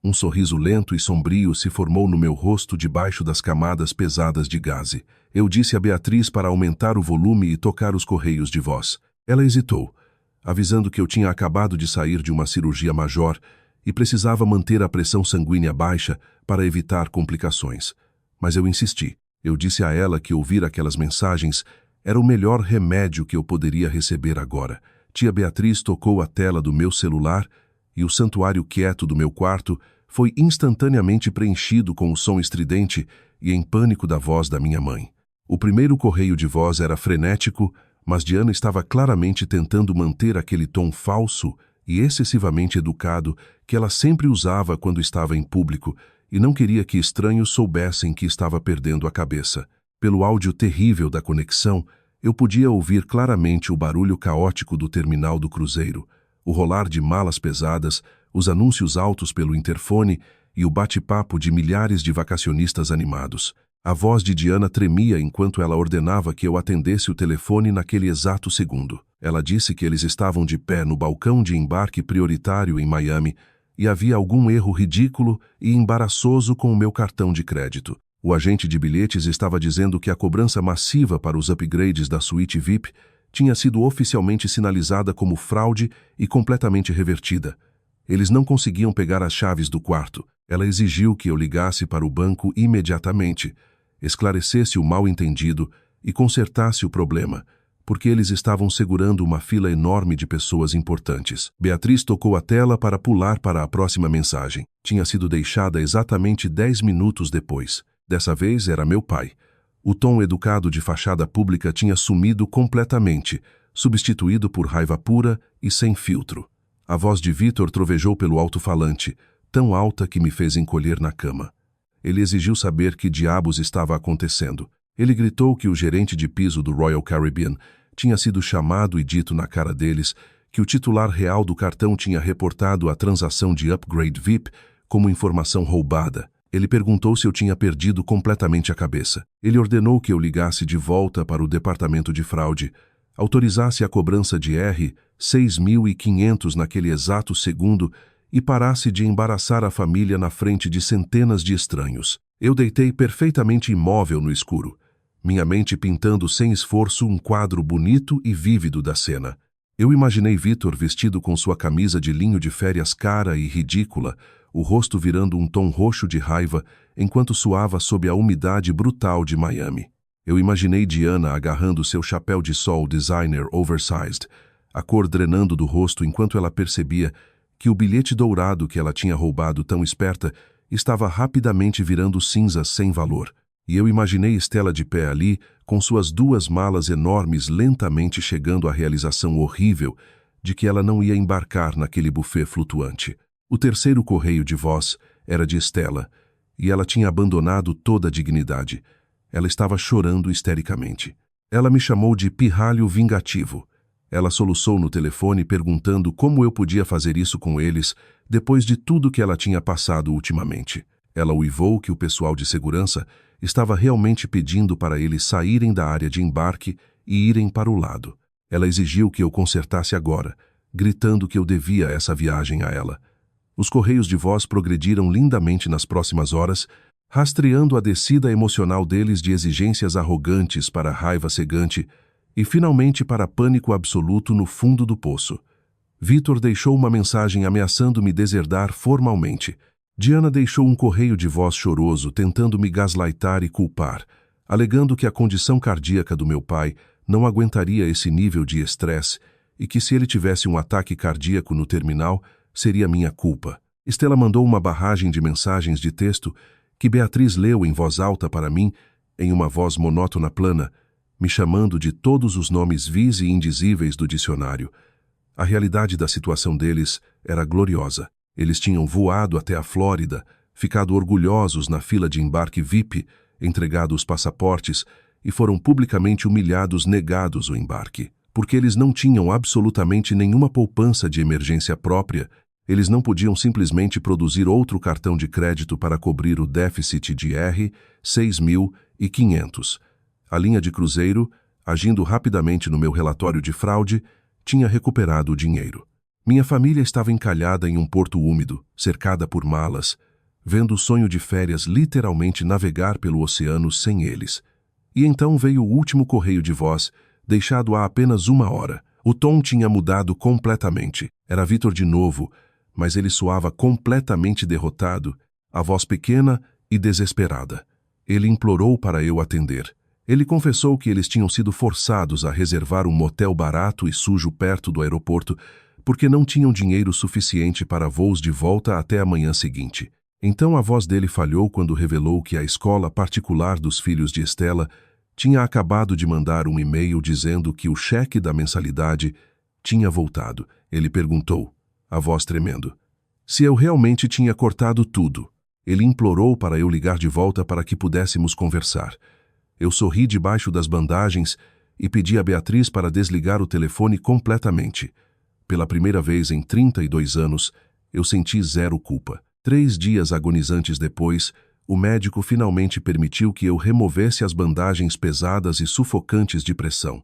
Um sorriso lento e sombrio se formou no meu rosto debaixo das camadas pesadas de gaze. Eu disse a Beatriz para aumentar o volume e tocar os correios de voz. Ela hesitou, avisando que eu tinha acabado de sair de uma cirurgia major e precisava manter a pressão sanguínea baixa para evitar complicações. Mas eu insisti. Eu disse a ela que ouvir aquelas mensagens era o melhor remédio que eu poderia receber agora. Tia Beatriz tocou a tela do meu celular e o santuário quieto do meu quarto foi instantaneamente preenchido com o som estridente e em pânico da voz da minha mãe. O primeiro correio de voz era frenético, mas Diana estava claramente tentando manter aquele tom falso e excessivamente educado que ela sempre usava quando estava em público e não queria que estranhos soubessem que estava perdendo a cabeça. Pelo áudio terrível da conexão, eu podia ouvir claramente o barulho caótico do terminal do cruzeiro, o rolar de malas pesadas, os anúncios altos pelo interfone e o bate-papo de milhares de vacacionistas animados. A voz de Diana tremia enquanto ela ordenava que eu atendesse o telefone naquele exato segundo. Ela disse que eles estavam de pé no balcão de embarque prioritário em Miami e havia algum erro ridículo e embaraçoso com o meu cartão de crédito. O agente de bilhetes estava dizendo que a cobrança massiva para os upgrades da suíte VIP tinha sido oficialmente sinalizada como fraude e completamente revertida. Eles não conseguiam pegar as chaves do quarto. Ela exigiu que eu ligasse para o banco imediatamente, esclarecesse o mal-entendido e consertasse o problema, porque eles estavam segurando uma fila enorme de pessoas importantes. Beatriz tocou a tela para pular para a próxima mensagem. Tinha sido deixada exatamente 10 minutos depois. Dessa vez era meu pai. O tom educado de fachada pública tinha sumido completamente, substituído por raiva pura e sem filtro. A voz de Vitor trovejou pelo alto-falante, tão alta que me fez encolher na cama. Ele exigiu saber que diabos estava acontecendo. Ele gritou que o gerente de piso do Royal Caribbean tinha sido chamado e dito na cara deles que o titular real do cartão tinha reportado a transação de upgrade VIP como informação roubada. Ele perguntou se eu tinha perdido completamente a cabeça. Ele ordenou que eu ligasse de volta para o departamento de fraude, autorizasse a cobrança de R$ 6.500 naquele exato segundo e parasse de embaraçar a família na frente de centenas de estranhos. Eu deitei perfeitamente imóvel no escuro, minha mente pintando sem esforço um quadro bonito e vívido da cena. Eu imaginei Vitor vestido com sua camisa de linho de férias cara e ridícula, o rosto virando um tom roxo de raiva enquanto suava sob a umidade brutal de Miami. Eu imaginei Diana agarrando seu chapéu de sol designer oversized, a cor drenando do rosto enquanto ela percebia que o bilhete dourado que ela tinha roubado tão esperta estava rapidamente virando cinzas sem valor. E eu imaginei Estela de pé ali, com suas 2 malas enormes lentamente chegando à realização horrível de que ela não ia embarcar naquele buffet flutuante. O terceiro correio de voz era de Estela, e ela tinha abandonado toda a dignidade. Ela estava chorando histericamente. Ela me chamou de pirralho vingativo. Ela soluçou no telefone perguntando como eu podia fazer isso com eles depois de tudo que ela tinha passado ultimamente. Ela uivou que o pessoal de segurança estava realmente pedindo para eles saírem da área de embarque e irem para o lado. Ela exigiu que eu consertasse agora, gritando que eu devia essa viagem a ela. Os correios de voz progrediram lindamente nas próximas horas, rastreando a descida emocional deles de exigências arrogantes para raiva cegante e finalmente para pânico absoluto no fundo do poço. Vitor deixou uma mensagem ameaçando me deserdar formalmente. Diana deixou um correio de voz choroso tentando me gaslightar e culpar, alegando que a condição cardíaca do meu pai não aguentaria esse nível de estresse e que se ele tivesse um ataque cardíaco no terminal, seria minha culpa. Estela mandou uma barragem de mensagens de texto que Beatriz leu em voz alta para mim, em uma voz monótona plana, me chamando de todos os nomes vis e indizíveis do dicionário. A realidade da situação deles era gloriosa. Eles tinham voado até a Flórida, ficado orgulhosos na fila de embarque VIP, entregado os passaportes e foram publicamente humilhados, negados o embarque. Porque eles não tinham absolutamente nenhuma poupança de emergência própria, eles não podiam simplesmente produzir outro cartão de crédito para cobrir o déficit de R$ 6.500. A linha de cruzeiro, agindo rapidamente no meu relatório de fraude, tinha recuperado o dinheiro. Minha família estava encalhada em um porto úmido, cercada por malas, vendo o sonho de férias literalmente navegar pelo oceano sem eles. E então veio o último correio de voz, deixado há apenas 1 hora. O tom tinha mudado completamente. Era Vitor de novo, mas ele soava completamente derrotado, a voz pequena e desesperada. Ele implorou para eu atender. Ele confessou que eles tinham sido forçados a reservar um motel barato e sujo perto do aeroporto porque não tinham dinheiro suficiente para voos de volta até a manhã seguinte. Então a voz dele falhou quando revelou que a escola particular dos filhos de Estela tinha acabado de mandar um e-mail dizendo que o cheque da mensalidade tinha voltado. Ele perguntou, a voz tremendo, se eu realmente tinha cortado tudo. Ele implorou para eu ligar de volta para que pudéssemos conversar. Eu sorri debaixo das bandagens e pedi a Beatriz para desligar o telefone completamente. Pela primeira vez em 32 anos, eu senti zero culpa. 3 dias agonizantes depois, o médico finalmente permitiu que eu removesse as bandagens pesadas e sufocantes de pressão.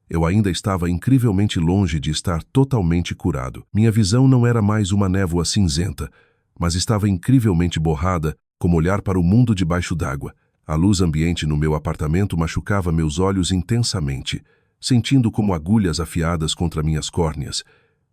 Eu ainda estava incrivelmente longe de estar totalmente curado. Minha visão não era mais uma névoa cinzenta, mas estava incrivelmente borrada, como olhar para o mundo debaixo d'água. A luz ambiente no meu apartamento machucava meus olhos intensamente, sentindo como agulhas afiadas contra minhas córneas.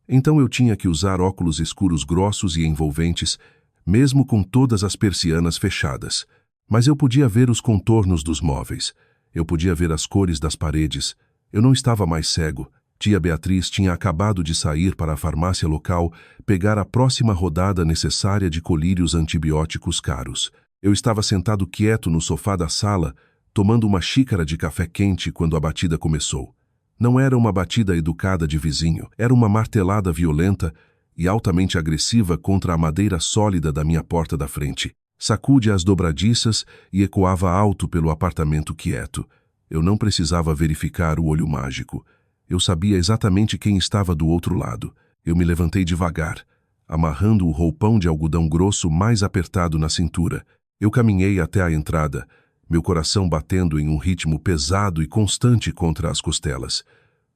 Então eu tinha que usar óculos escuros grossos e envolventes, mesmo com todas as persianas fechadas. Mas eu podia ver os contornos dos móveis. Eu podia ver as cores das paredes. Eu não estava mais cego. Tia Beatriz tinha acabado de sair para a farmácia local pegar a próxima rodada necessária de colírios antibióticos caros. Eu estava sentado quieto no sofá da sala, tomando uma xícara de café quente quando a batida começou. Não era uma batida educada de vizinho, era uma martelada violenta e altamente agressiva contra a madeira sólida da minha porta da frente. Sacude as dobradiças e ecoava alto pelo apartamento quieto. Eu não precisava verificar o olho mágico. Eu sabia exatamente quem estava do outro lado. Eu me levantei devagar, amarrando o roupão de algodão grosso mais apertado na cintura. Eu caminhei até a entrada, meu coração batendo em um ritmo pesado e constante contra as costelas.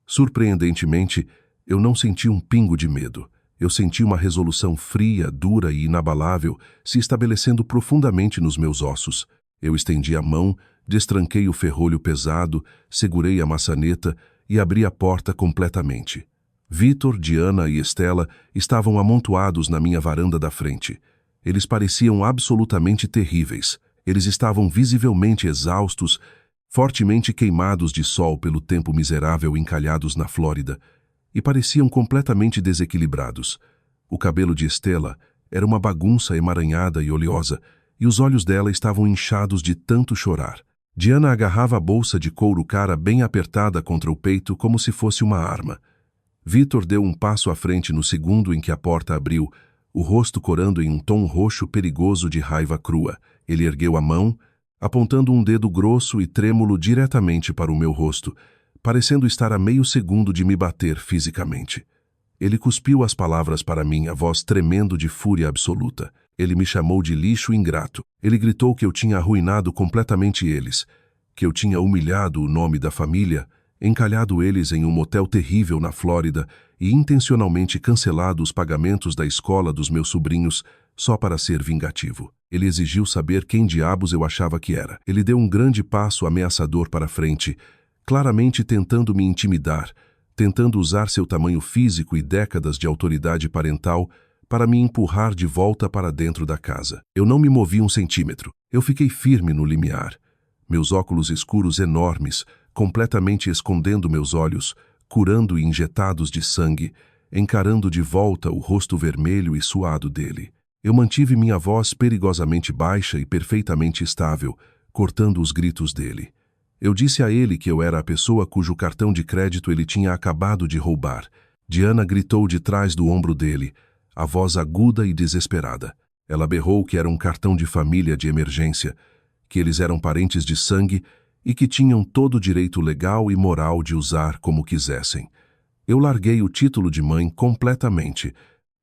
Surpreendentemente, eu não senti um pingo de medo. Eu senti uma resolução fria, dura e inabalável se estabelecendo profundamente nos meus ossos. Eu estendi a mão, destranquei o ferrolho pesado, segurei a maçaneta e abri a porta completamente. Vitor, Diana e Estela estavam amontoados na minha varanda da frente. Eles pareciam absolutamente terríveis. Eles estavam visivelmente exaustos, fortemente queimados de sol pelo tempo miserável encalhados na Flórida, e pareciam completamente desequilibrados. O cabelo de Estela era uma bagunça emaranhada e oleosa, e os olhos dela estavam inchados de tanto chorar. Diana agarrava a bolsa de couro cara bem apertada contra o peito como se fosse uma arma. Vitor deu um passo à frente no segundo em que a porta abriu, o rosto corando em um tom roxo perigoso de raiva crua. Ele ergueu a mão, apontando um dedo grosso e trêmulo diretamente para o meu rosto, parecendo estar a meio segundo de me bater fisicamente. Ele cuspiu as palavras para mim, a voz tremendo de fúria absoluta. Ele me chamou de lixo ingrato. Ele gritou que eu tinha arruinado completamente eles, que eu tinha humilhado o nome da família, encalhado eles em um motel terrível na Flórida e intencionalmente cancelado os pagamentos da escola dos meus sobrinhos só para ser vingativo. Ele exigiu saber quem diabos eu achava que era. Ele deu um grande passo ameaçador para frente, claramente tentando me intimidar, tentando usar seu tamanho físico e décadas de autoridade parental para me empurrar de volta para dentro da casa. Eu não me movi um centímetro. Eu fiquei firme no limiar. Meus óculos escuros enormes, completamente escondendo meus olhos, curando e injetados de sangue, encarando de volta o rosto vermelho e suado dele. Eu mantive minha voz perigosamente baixa e perfeitamente estável, cortando os gritos dele. Eu disse a ele que eu era a pessoa cujo cartão de crédito ele tinha acabado de roubar. Diana gritou de trás do ombro dele, a voz aguda e desesperada. Ela berrou que era um cartão de família de emergência, que eles eram parentes de sangue e que tinham todo o direito legal e moral de usar como quisessem. Eu larguei o título de mãe completamente.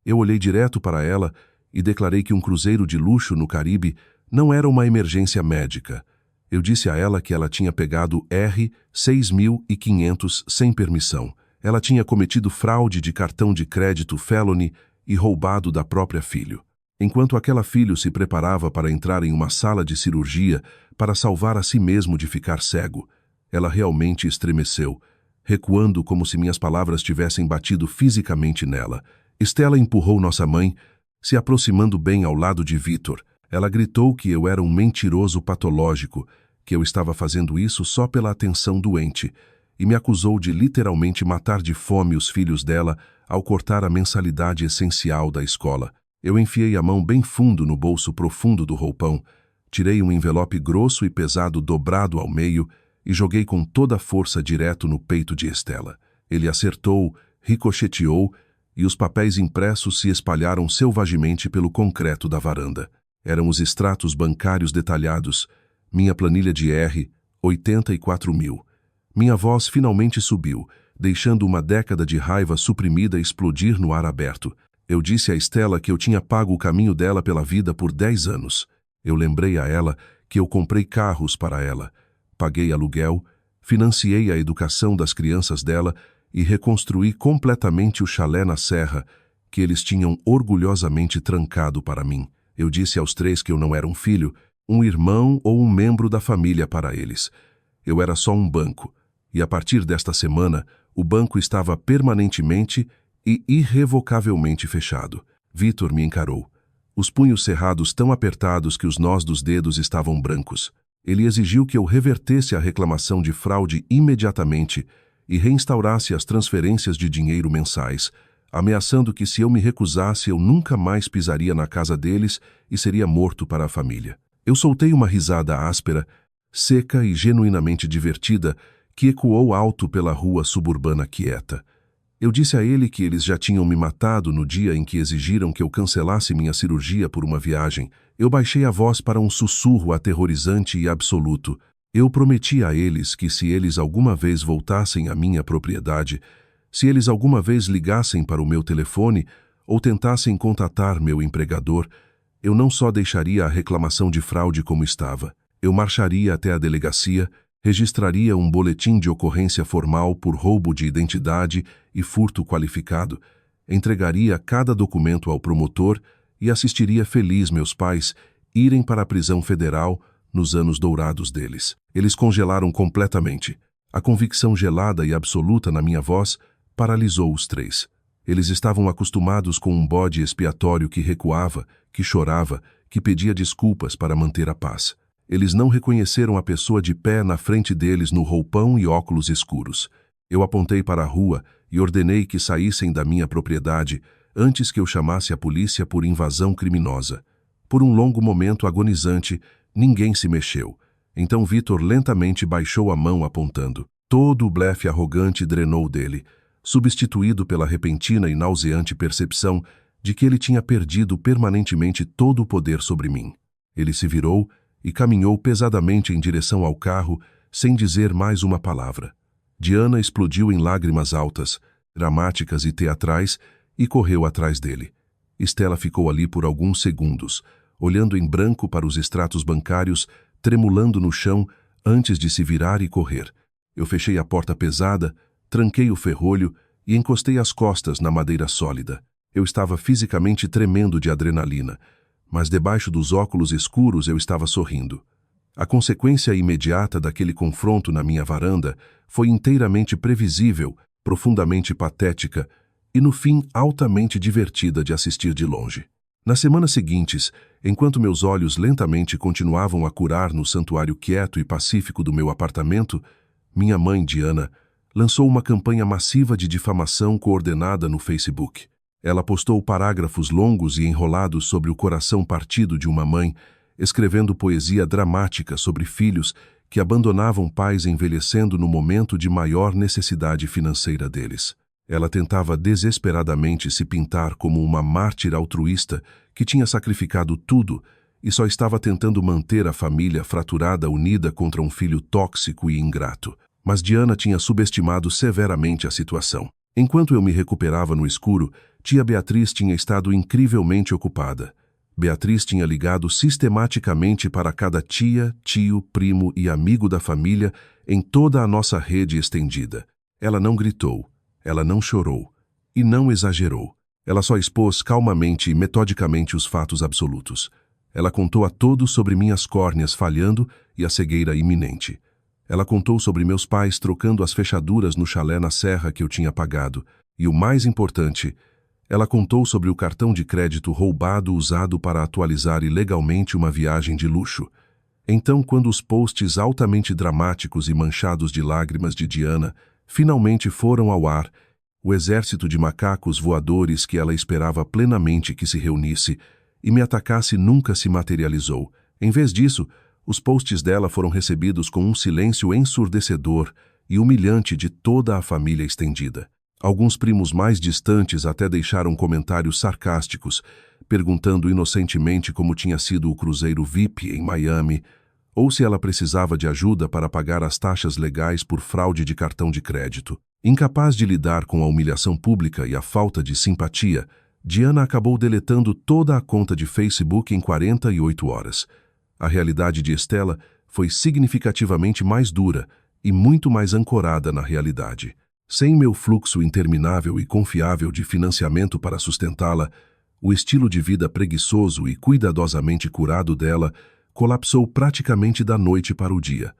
Eu olhei direto para ela e declarei que um cruzeiro de luxo no Caribe não era uma emergência médica. Eu disse a ela que ela tinha pegado R$6.500 sem permissão. Ela tinha cometido fraude de cartão de crédito felony e roubado da própria filha. Enquanto aquela filha se preparava para entrar em uma sala de cirurgia para salvar a si mesmo de ficar cego, ela realmente estremeceu, recuando como se minhas palavras tivessem batido fisicamente nela. Estela empurrou nossa mãe, se aproximando bem ao lado de Vitor. Ela gritou que eu era um mentiroso patológico, que eu estava fazendo isso só pela atenção doente, e me acusou de literalmente matar de fome os filhos dela ao cortar a mensalidade essencial da escola. Eu enfiei a mão bem fundo no bolso profundo do roupão, tirei um envelope grosso e pesado dobrado ao meio e joguei com toda a força direto no peito de Estela. Ele acertou, ricocheteou e os papéis impressos se espalharam selvagemente pelo concreto da varanda. Eram os extratos bancários detalhados, minha planilha de R$84.000. Minha voz finalmente subiu, deixando uma década de raiva suprimida explodir no ar aberto. Eu disse a Estela que eu tinha pago o caminho dela pela vida por 10 anos. Eu lembrei a ela que eu comprei carros para ela, paguei aluguel, financiei a educação das crianças dela e reconstruí completamente o chalé na serra que eles tinham orgulhosamente trancado para mim. Eu disse aos três que eu não era um filho, um irmão ou um membro da família para eles. Eu era só um banco, e a partir desta semana, o banco estava permanentemente e irrevocavelmente fechado. Vitor me encarou, os punhos cerrados tão apertados que os nós dos dedos estavam brancos. Ele exigiu que eu revertesse a reclamação de fraude imediatamente e reinstaurasse as transferências de dinheiro mensais, ameaçando que se eu me recusasse eu nunca mais pisaria na casa deles e seria morto para a família. Eu soltei uma risada áspera, seca e genuinamente divertida, que ecoou alto pela rua suburbana quieta. Eu disse a ele que eles já tinham me matado no dia em que exigiram que eu cancelasse minha cirurgia por uma viagem. Eu baixei a voz para um sussurro aterrorizante e absoluto. Eu prometi a eles que se eles alguma vez voltassem à minha propriedade, se eles alguma vez ligassem para o meu telefone ou tentassem contatar meu empregador, eu não só deixaria a reclamação de fraude como estava, eu marcharia até a delegacia, registraria um boletim de ocorrência formal por roubo de identidade e furto qualificado, entregaria cada documento ao promotor e assistiria feliz meus pais irem para a prisão federal nos anos dourados deles. Eles congelaram completamente. A convicção gelada e absoluta na minha voz paralisou os três. Eles estavam acostumados com um bode expiatório que recuava, que chorava, que pedia desculpas para manter a paz. Eles não reconheceram a pessoa de pé na frente deles no roupão e óculos escuros. Eu apontei para a rua e ordenei que saíssem da minha propriedade antes que eu chamasse a polícia por invasão criminosa. Por um longo momento agonizante, ninguém se mexeu. Então Vitor lentamente baixou a mão apontando. Todo o blefe arrogante drenou dele, substituído pela repentina e nauseante percepção de que ele tinha perdido permanentemente todo o poder sobre mim. Ele se virou e caminhou pesadamente em direção ao carro, sem dizer mais uma palavra. Diana explodiu em lágrimas altas, dramáticas e teatrais, e correu atrás dele. Estela ficou ali por alguns segundos, olhando em branco para os extratos bancários, tremulando no chão, antes de se virar e correr. Eu fechei a porta pesada, tranquei o ferrolho e encostei as costas na madeira sólida. Eu estava fisicamente tremendo de adrenalina, mas debaixo dos óculos escuros eu estava sorrindo. A consequência imediata daquele confronto na minha varanda foi inteiramente previsível, profundamente patética e, no fim, altamente divertida de assistir de longe. Nas semanas seguintes, enquanto meus olhos lentamente continuavam a curar no santuário quieto e pacífico do meu apartamento, minha mãe, Diana, lançou uma campanha massiva de difamação coordenada no Facebook. Ela postou parágrafos longos e enrolados sobre o coração partido de uma mãe, escrevendo poesia dramática sobre filhos que abandonavam pais envelhecendo no momento de maior necessidade financeira deles. Ela tentava desesperadamente se pintar como uma mártir altruísta que tinha sacrificado tudo e só estava tentando manter a família fraturada unida contra um filho tóxico e ingrato. Mas Diana tinha subestimado severamente a situação. Enquanto eu me recuperava no escuro, tia Beatriz tinha estado incrivelmente ocupada. Beatriz tinha ligado sistematicamente para cada tia, tio, primo e amigo da família em toda a nossa rede estendida. Ela não gritou, ela não chorou e não exagerou. Ela só expôs calmamente e metodicamente os fatos absolutos. Ela contou a todos sobre minhas córneas falhando e a cegueira iminente. Ela contou sobre meus pais trocando as fechaduras no chalé na serra que eu tinha pagado. E o mais importante, ela contou sobre o cartão de crédito roubado usado para atualizar ilegalmente uma viagem de luxo. Então, quando os posts altamente dramáticos e manchados de lágrimas de Diana finalmente foram ao ar, o exército de macacos voadores que ela esperava plenamente que se reunisse e me atacasse nunca se materializou. Em vez disso, os posts dela foram recebidos com um silêncio ensurdecedor e humilhante de toda a família estendida. Alguns primos mais distantes até deixaram comentários sarcásticos, perguntando inocentemente como tinha sido o cruzeiro VIP em Miami, ou se ela precisava de ajuda para pagar as taxas legais por fraude de cartão de crédito. Incapaz de lidar com a humilhação pública e a falta de simpatia, Diana acabou deletando toda a conta de Facebook em 48 horas. A realidade de Estela foi significativamente mais dura e muito mais ancorada na realidade. Sem meu fluxo interminável e confiável de financiamento para sustentá-la, o estilo de vida preguiçoso e cuidadosamente curado dela colapsou praticamente da noite para o dia.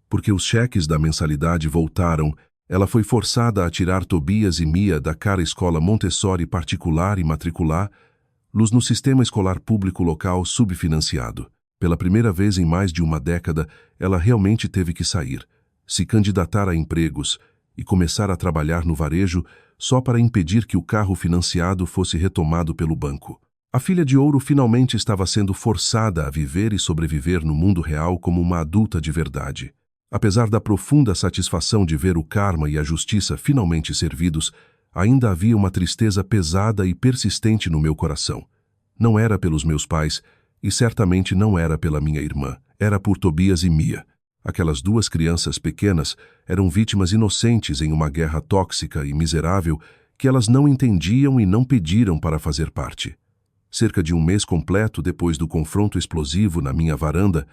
Porque os cheques da mensalidade voltaram, ela foi forçada a tirar Tobias e Mia da cara escola Montessori particular e matricular-los no sistema escolar público local subfinanciado. Pela primeira vez em mais de uma década, ela realmente teve que sair, se candidatar a empregos e começar a trabalhar no varejo só para impedir que o carro financiado fosse retomado pelo banco. A filha de ouro finalmente estava sendo forçada a viver e sobreviver no mundo real como uma adulta de verdade. Apesar da profunda satisfação de ver o karma e a justiça finalmente servidos, ainda havia uma tristeza pesada e persistente no meu coração. Não era pelos meus pais, e certamente não era pela minha irmã. Era por Tobias e Mia. Aquelas duas crianças pequenas eram vítimas inocentes em uma guerra tóxica e miserável que elas não entendiam e não pediram para fazer parte. Cerca de um mês completo depois do confronto explosivo na minha varanda,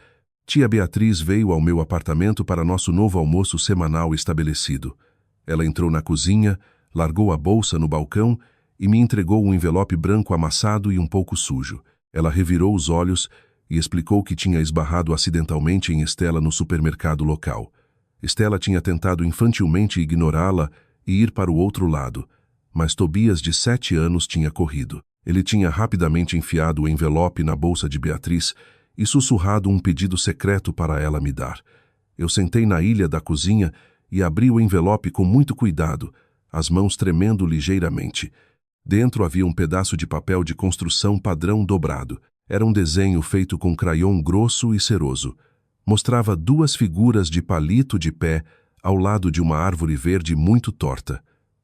tia Beatriz veio ao meu apartamento para nosso novo almoço semanal estabelecido. Ela entrou na cozinha, largou a bolsa no balcão e me entregou um envelope branco amassado e um pouco sujo. Ela revirou os olhos e explicou que tinha esbarrado acidentalmente em Estela no supermercado local. Estela tinha tentado infantilmente ignorá-la e ir para o outro lado, mas Tobias, de 7 anos, tinha corrido. Ele tinha rapidamente enfiado o envelope na bolsa de Beatriz e sussurrado um pedido secreto para ela me dar. Eu sentei na ilha da cozinha e abri o envelope com muito cuidado, as mãos tremendo ligeiramente. Dentro havia um pedaço de papel de construção padrão dobrado. Era um desenho feito com crayon grosso e ceroso. Mostrava 2 figuras de palito de pé ao lado de uma árvore verde muito torta.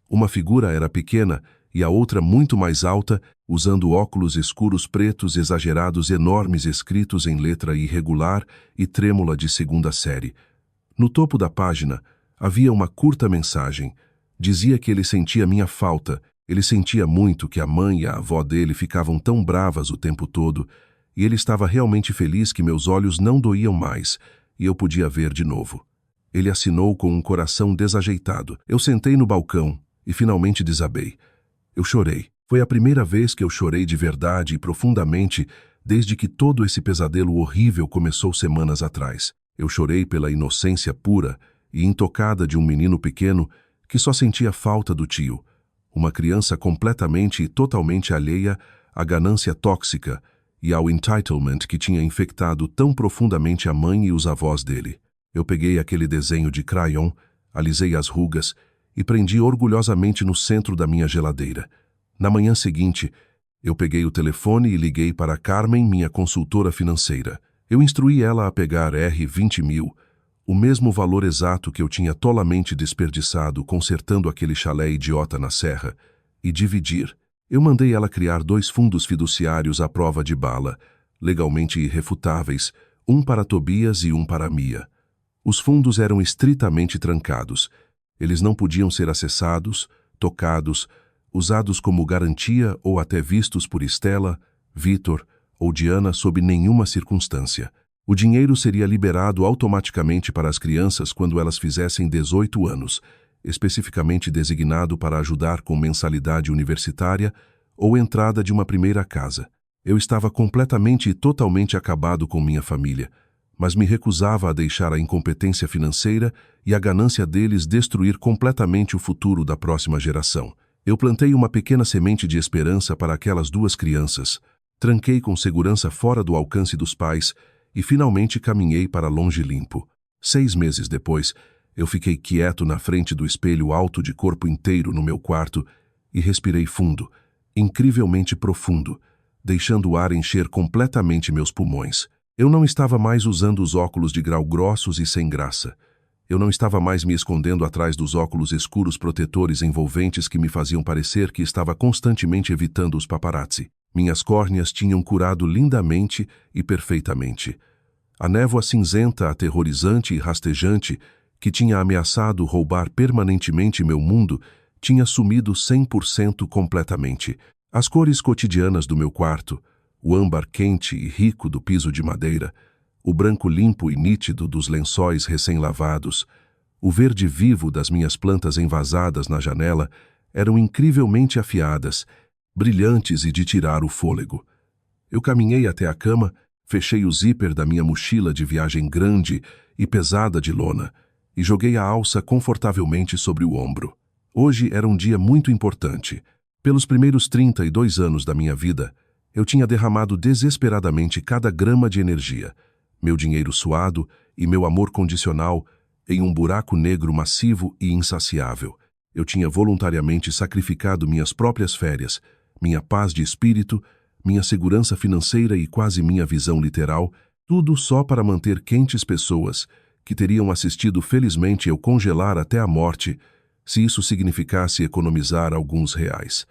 Uma figura era pequena e a outra muito mais alta, usando óculos escuros pretos exagerados enormes escritos em letra irregular e trêmula de 2ª série. No topo da página, Havia uma curta mensagem. Dizia que ele sentia minha falta. Ele sentia muito que a mãe e a avó dele ficavam tão bravas o tempo todo, e ele estava realmente feliz que meus olhos não doíam mais e eu podia ver de novo. Ele assinou com um coração desajeitado. Eu sentei no balcão e finalmente desabei. Eu chorei. Foi a primeira vez que eu chorei de verdade e profundamente desde que todo esse pesadelo horrível começou semanas atrás. Eu chorei pela inocência pura e intocada de um menino pequeno que só sentia falta do tio, uma criança completamente e totalmente alheia à ganância tóxica e ao entitlement que tinha infectado tão profundamente a mãe e os avós dele. Eu peguei aquele desenho de crayon, alisei as rugas e prendi orgulhosamente no centro da minha geladeira. Na manhã seguinte, eu peguei o telefone e liguei para Carmen, minha consultora financeira. Eu instruí ela a pegar R$20.000, o mesmo valor exato que eu tinha tolamente desperdiçado consertando aquele chalé idiota na serra, e dividir. Eu mandei ela criar 2 fundos fiduciários à prova de bala, legalmente irrefutáveis, um para Tobias e um para Mia. Os fundos eram estritamente trancados. Eles não podiam ser acessados, tocados, usados como garantia ou até vistos por Stella, Vitor ou Diana sob nenhuma circunstância. O dinheiro seria liberado automaticamente para as crianças quando elas fizessem 18 anos, especificamente designado para ajudar com mensalidade universitária ou entrada de uma primeira casa. Eu estava completamente e totalmente acabado com minha família, mas me recusava a deixar a incompetência financeira e a ganância deles destruir completamente o futuro da próxima geração. Eu plantei uma pequena semente de esperança para aquelas 2 crianças, tranquei com segurança fora do alcance dos pais e finalmente caminhei para longe limpo. 6 meses depois, eu fiquei quieto na frente do espelho alto de corpo inteiro no meu quarto e respirei fundo, incrivelmente profundo, deixando o ar encher completamente meus pulmões. Eu não estava mais usando os óculos de grau grossos e sem graça. Eu não estava mais me escondendo atrás dos óculos escuros protetores envolventes que me faziam parecer que estava constantemente evitando os paparazzi. Minhas córneas tinham curado lindamente e perfeitamente. A névoa cinzenta, aterrorizante e rastejante, que tinha ameaçado roubar permanentemente meu mundo, tinha sumido 100% completamente. As cores cotidianas do meu quarto, o âmbar quente e rico do piso de madeira, o branco limpo e nítido dos lençóis recém-lavados, o verde vivo das minhas plantas envasadas na janela eram incrivelmente afiadas, brilhantes e de tirar o fôlego. Eu caminhei até a cama, fechei o zíper da minha mochila de viagem grande e pesada de lona e joguei a alça confortavelmente sobre o ombro. Hoje era um dia muito importante. Pelos primeiros 32 anos da minha vida, eu tinha derramado desesperadamente cada grama de energia, meu dinheiro suado e meu amor condicional em um buraco negro massivo e insaciável. Eu tinha voluntariamente sacrificado minhas próprias férias, minha paz de espírito, minha segurança financeira e quase minha visão literal, tudo só para manter quentes pessoas que teriam assistido felizmente eu congelar até a morte, se isso significasse economizar alguns reais.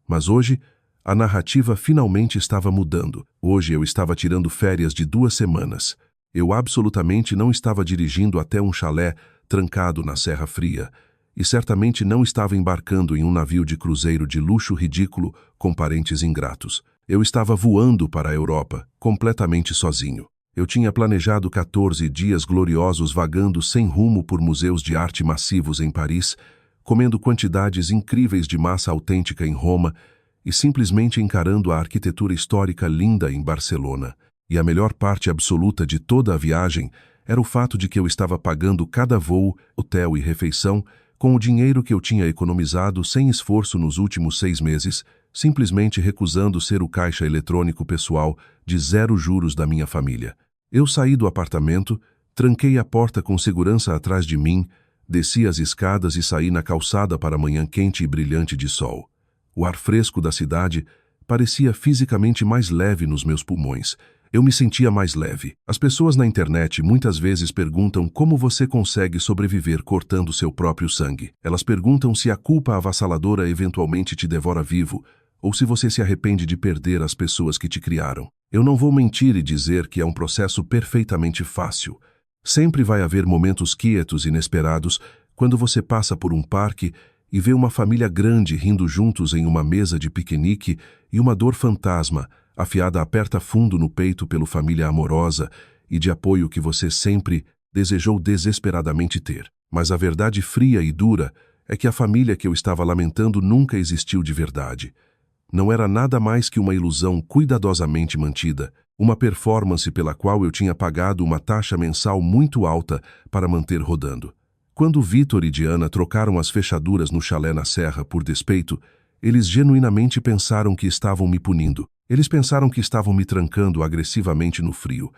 Mas hoje, a narrativa finalmente estava mudando. Hoje eu estava tirando férias de 2 semanas. Eu absolutamente não estava dirigindo até um chalé trancado na Serra Fria, e certamente não estava embarcando em um navio de cruzeiro de luxo ridículo com parentes ingratos. Eu estava voando para a Europa, completamente sozinho. Eu tinha planejado 14 dias gloriosos vagando sem rumo por museus de arte massivos em Paris, comendo quantidades incríveis de massa autêntica em Roma e simplesmente encarando a arquitetura histórica linda em Barcelona. E a melhor parte absoluta de toda a viagem era o fato de que eu estava pagando cada voo, hotel e refeição com o dinheiro que eu tinha economizado sem esforço nos últimos 6 meses, simplesmente recusando ser o caixa eletrônico pessoal de 0 juros da minha família. Eu saí do apartamento, tranquei a porta com segurança atrás de mim, desci as escadas e saí na calçada para a manhã quente e brilhante de sol. O ar fresco da cidade parecia fisicamente mais leve nos meus pulmões. Eu me sentia mais leve. As pessoas na internet muitas vezes perguntam como você consegue sobreviver cortando seu próprio sangue. Elas perguntam se a culpa avassaladora eventualmente te devora vivo, ou se você se arrepende de perder as pessoas que te criaram. Eu não vou mentir e dizer que é um processo perfeitamente fácil. Sempre vai haver momentos quietos e inesperados, Quando você passa por um parque e vê uma família grande rindo juntos em uma mesa de piquenique e uma dor fantasma, afiada aperta fundo no peito pela família amorosa e de apoio que você sempre desejou desesperadamente ter. Mas a verdade fria e dura é que a família que eu estava lamentando nunca existiu de verdade. Não era nada mais que uma ilusão cuidadosamente mantida, uma performance pela qual eu tinha pagado uma taxa mensal muito alta para manter rodando. Quando Vitor e Diana trocaram as fechaduras no chalé na serra por despeito, eles genuinamente pensaram que estavam me punindo. Eles pensaram que estavam me trancando agressivamente no frio,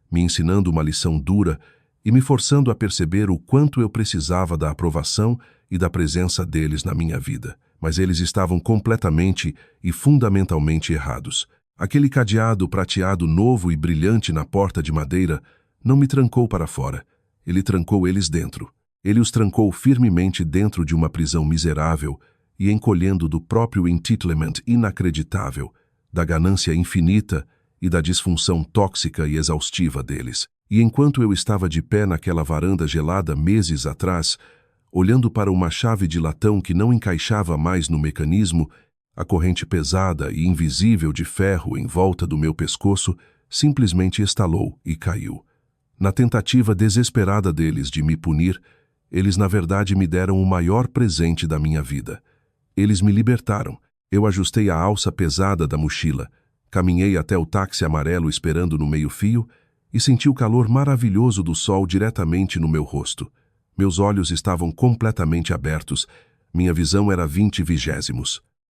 me ensinando uma lição dura e me forçando a perceber o quanto eu precisava da aprovação e da presença deles na minha vida. Mas eles estavam completamente e fundamentalmente errados. Aquele cadeado prateado novo e brilhante na porta de madeira não me trancou para fora. Ele trancou eles dentro. Ele os trancou firmemente dentro de uma prisão miserável e encolhendo do próprio entitlement inacreditável, da ganância infinita e da disfunção tóxica e exaustiva deles. E enquanto eu estava de pé naquela varanda gelada meses atrás, olhando para uma chave de latão que não encaixava mais no mecanismo, a corrente pesada e invisível de ferro em volta do meu pescoço simplesmente estalou e caiu. Na tentativa desesperada deles de me punir, eles na verdade me deram o maior presente da minha vida. Eles me libertaram. Eu ajustei a alça pesada da mochila, caminhei até o táxi amarelo esperando no meio-fio e senti o calor maravilhoso do sol diretamente no meu rosto. Meus olhos estavam completamente abertos, minha visão era 20/20.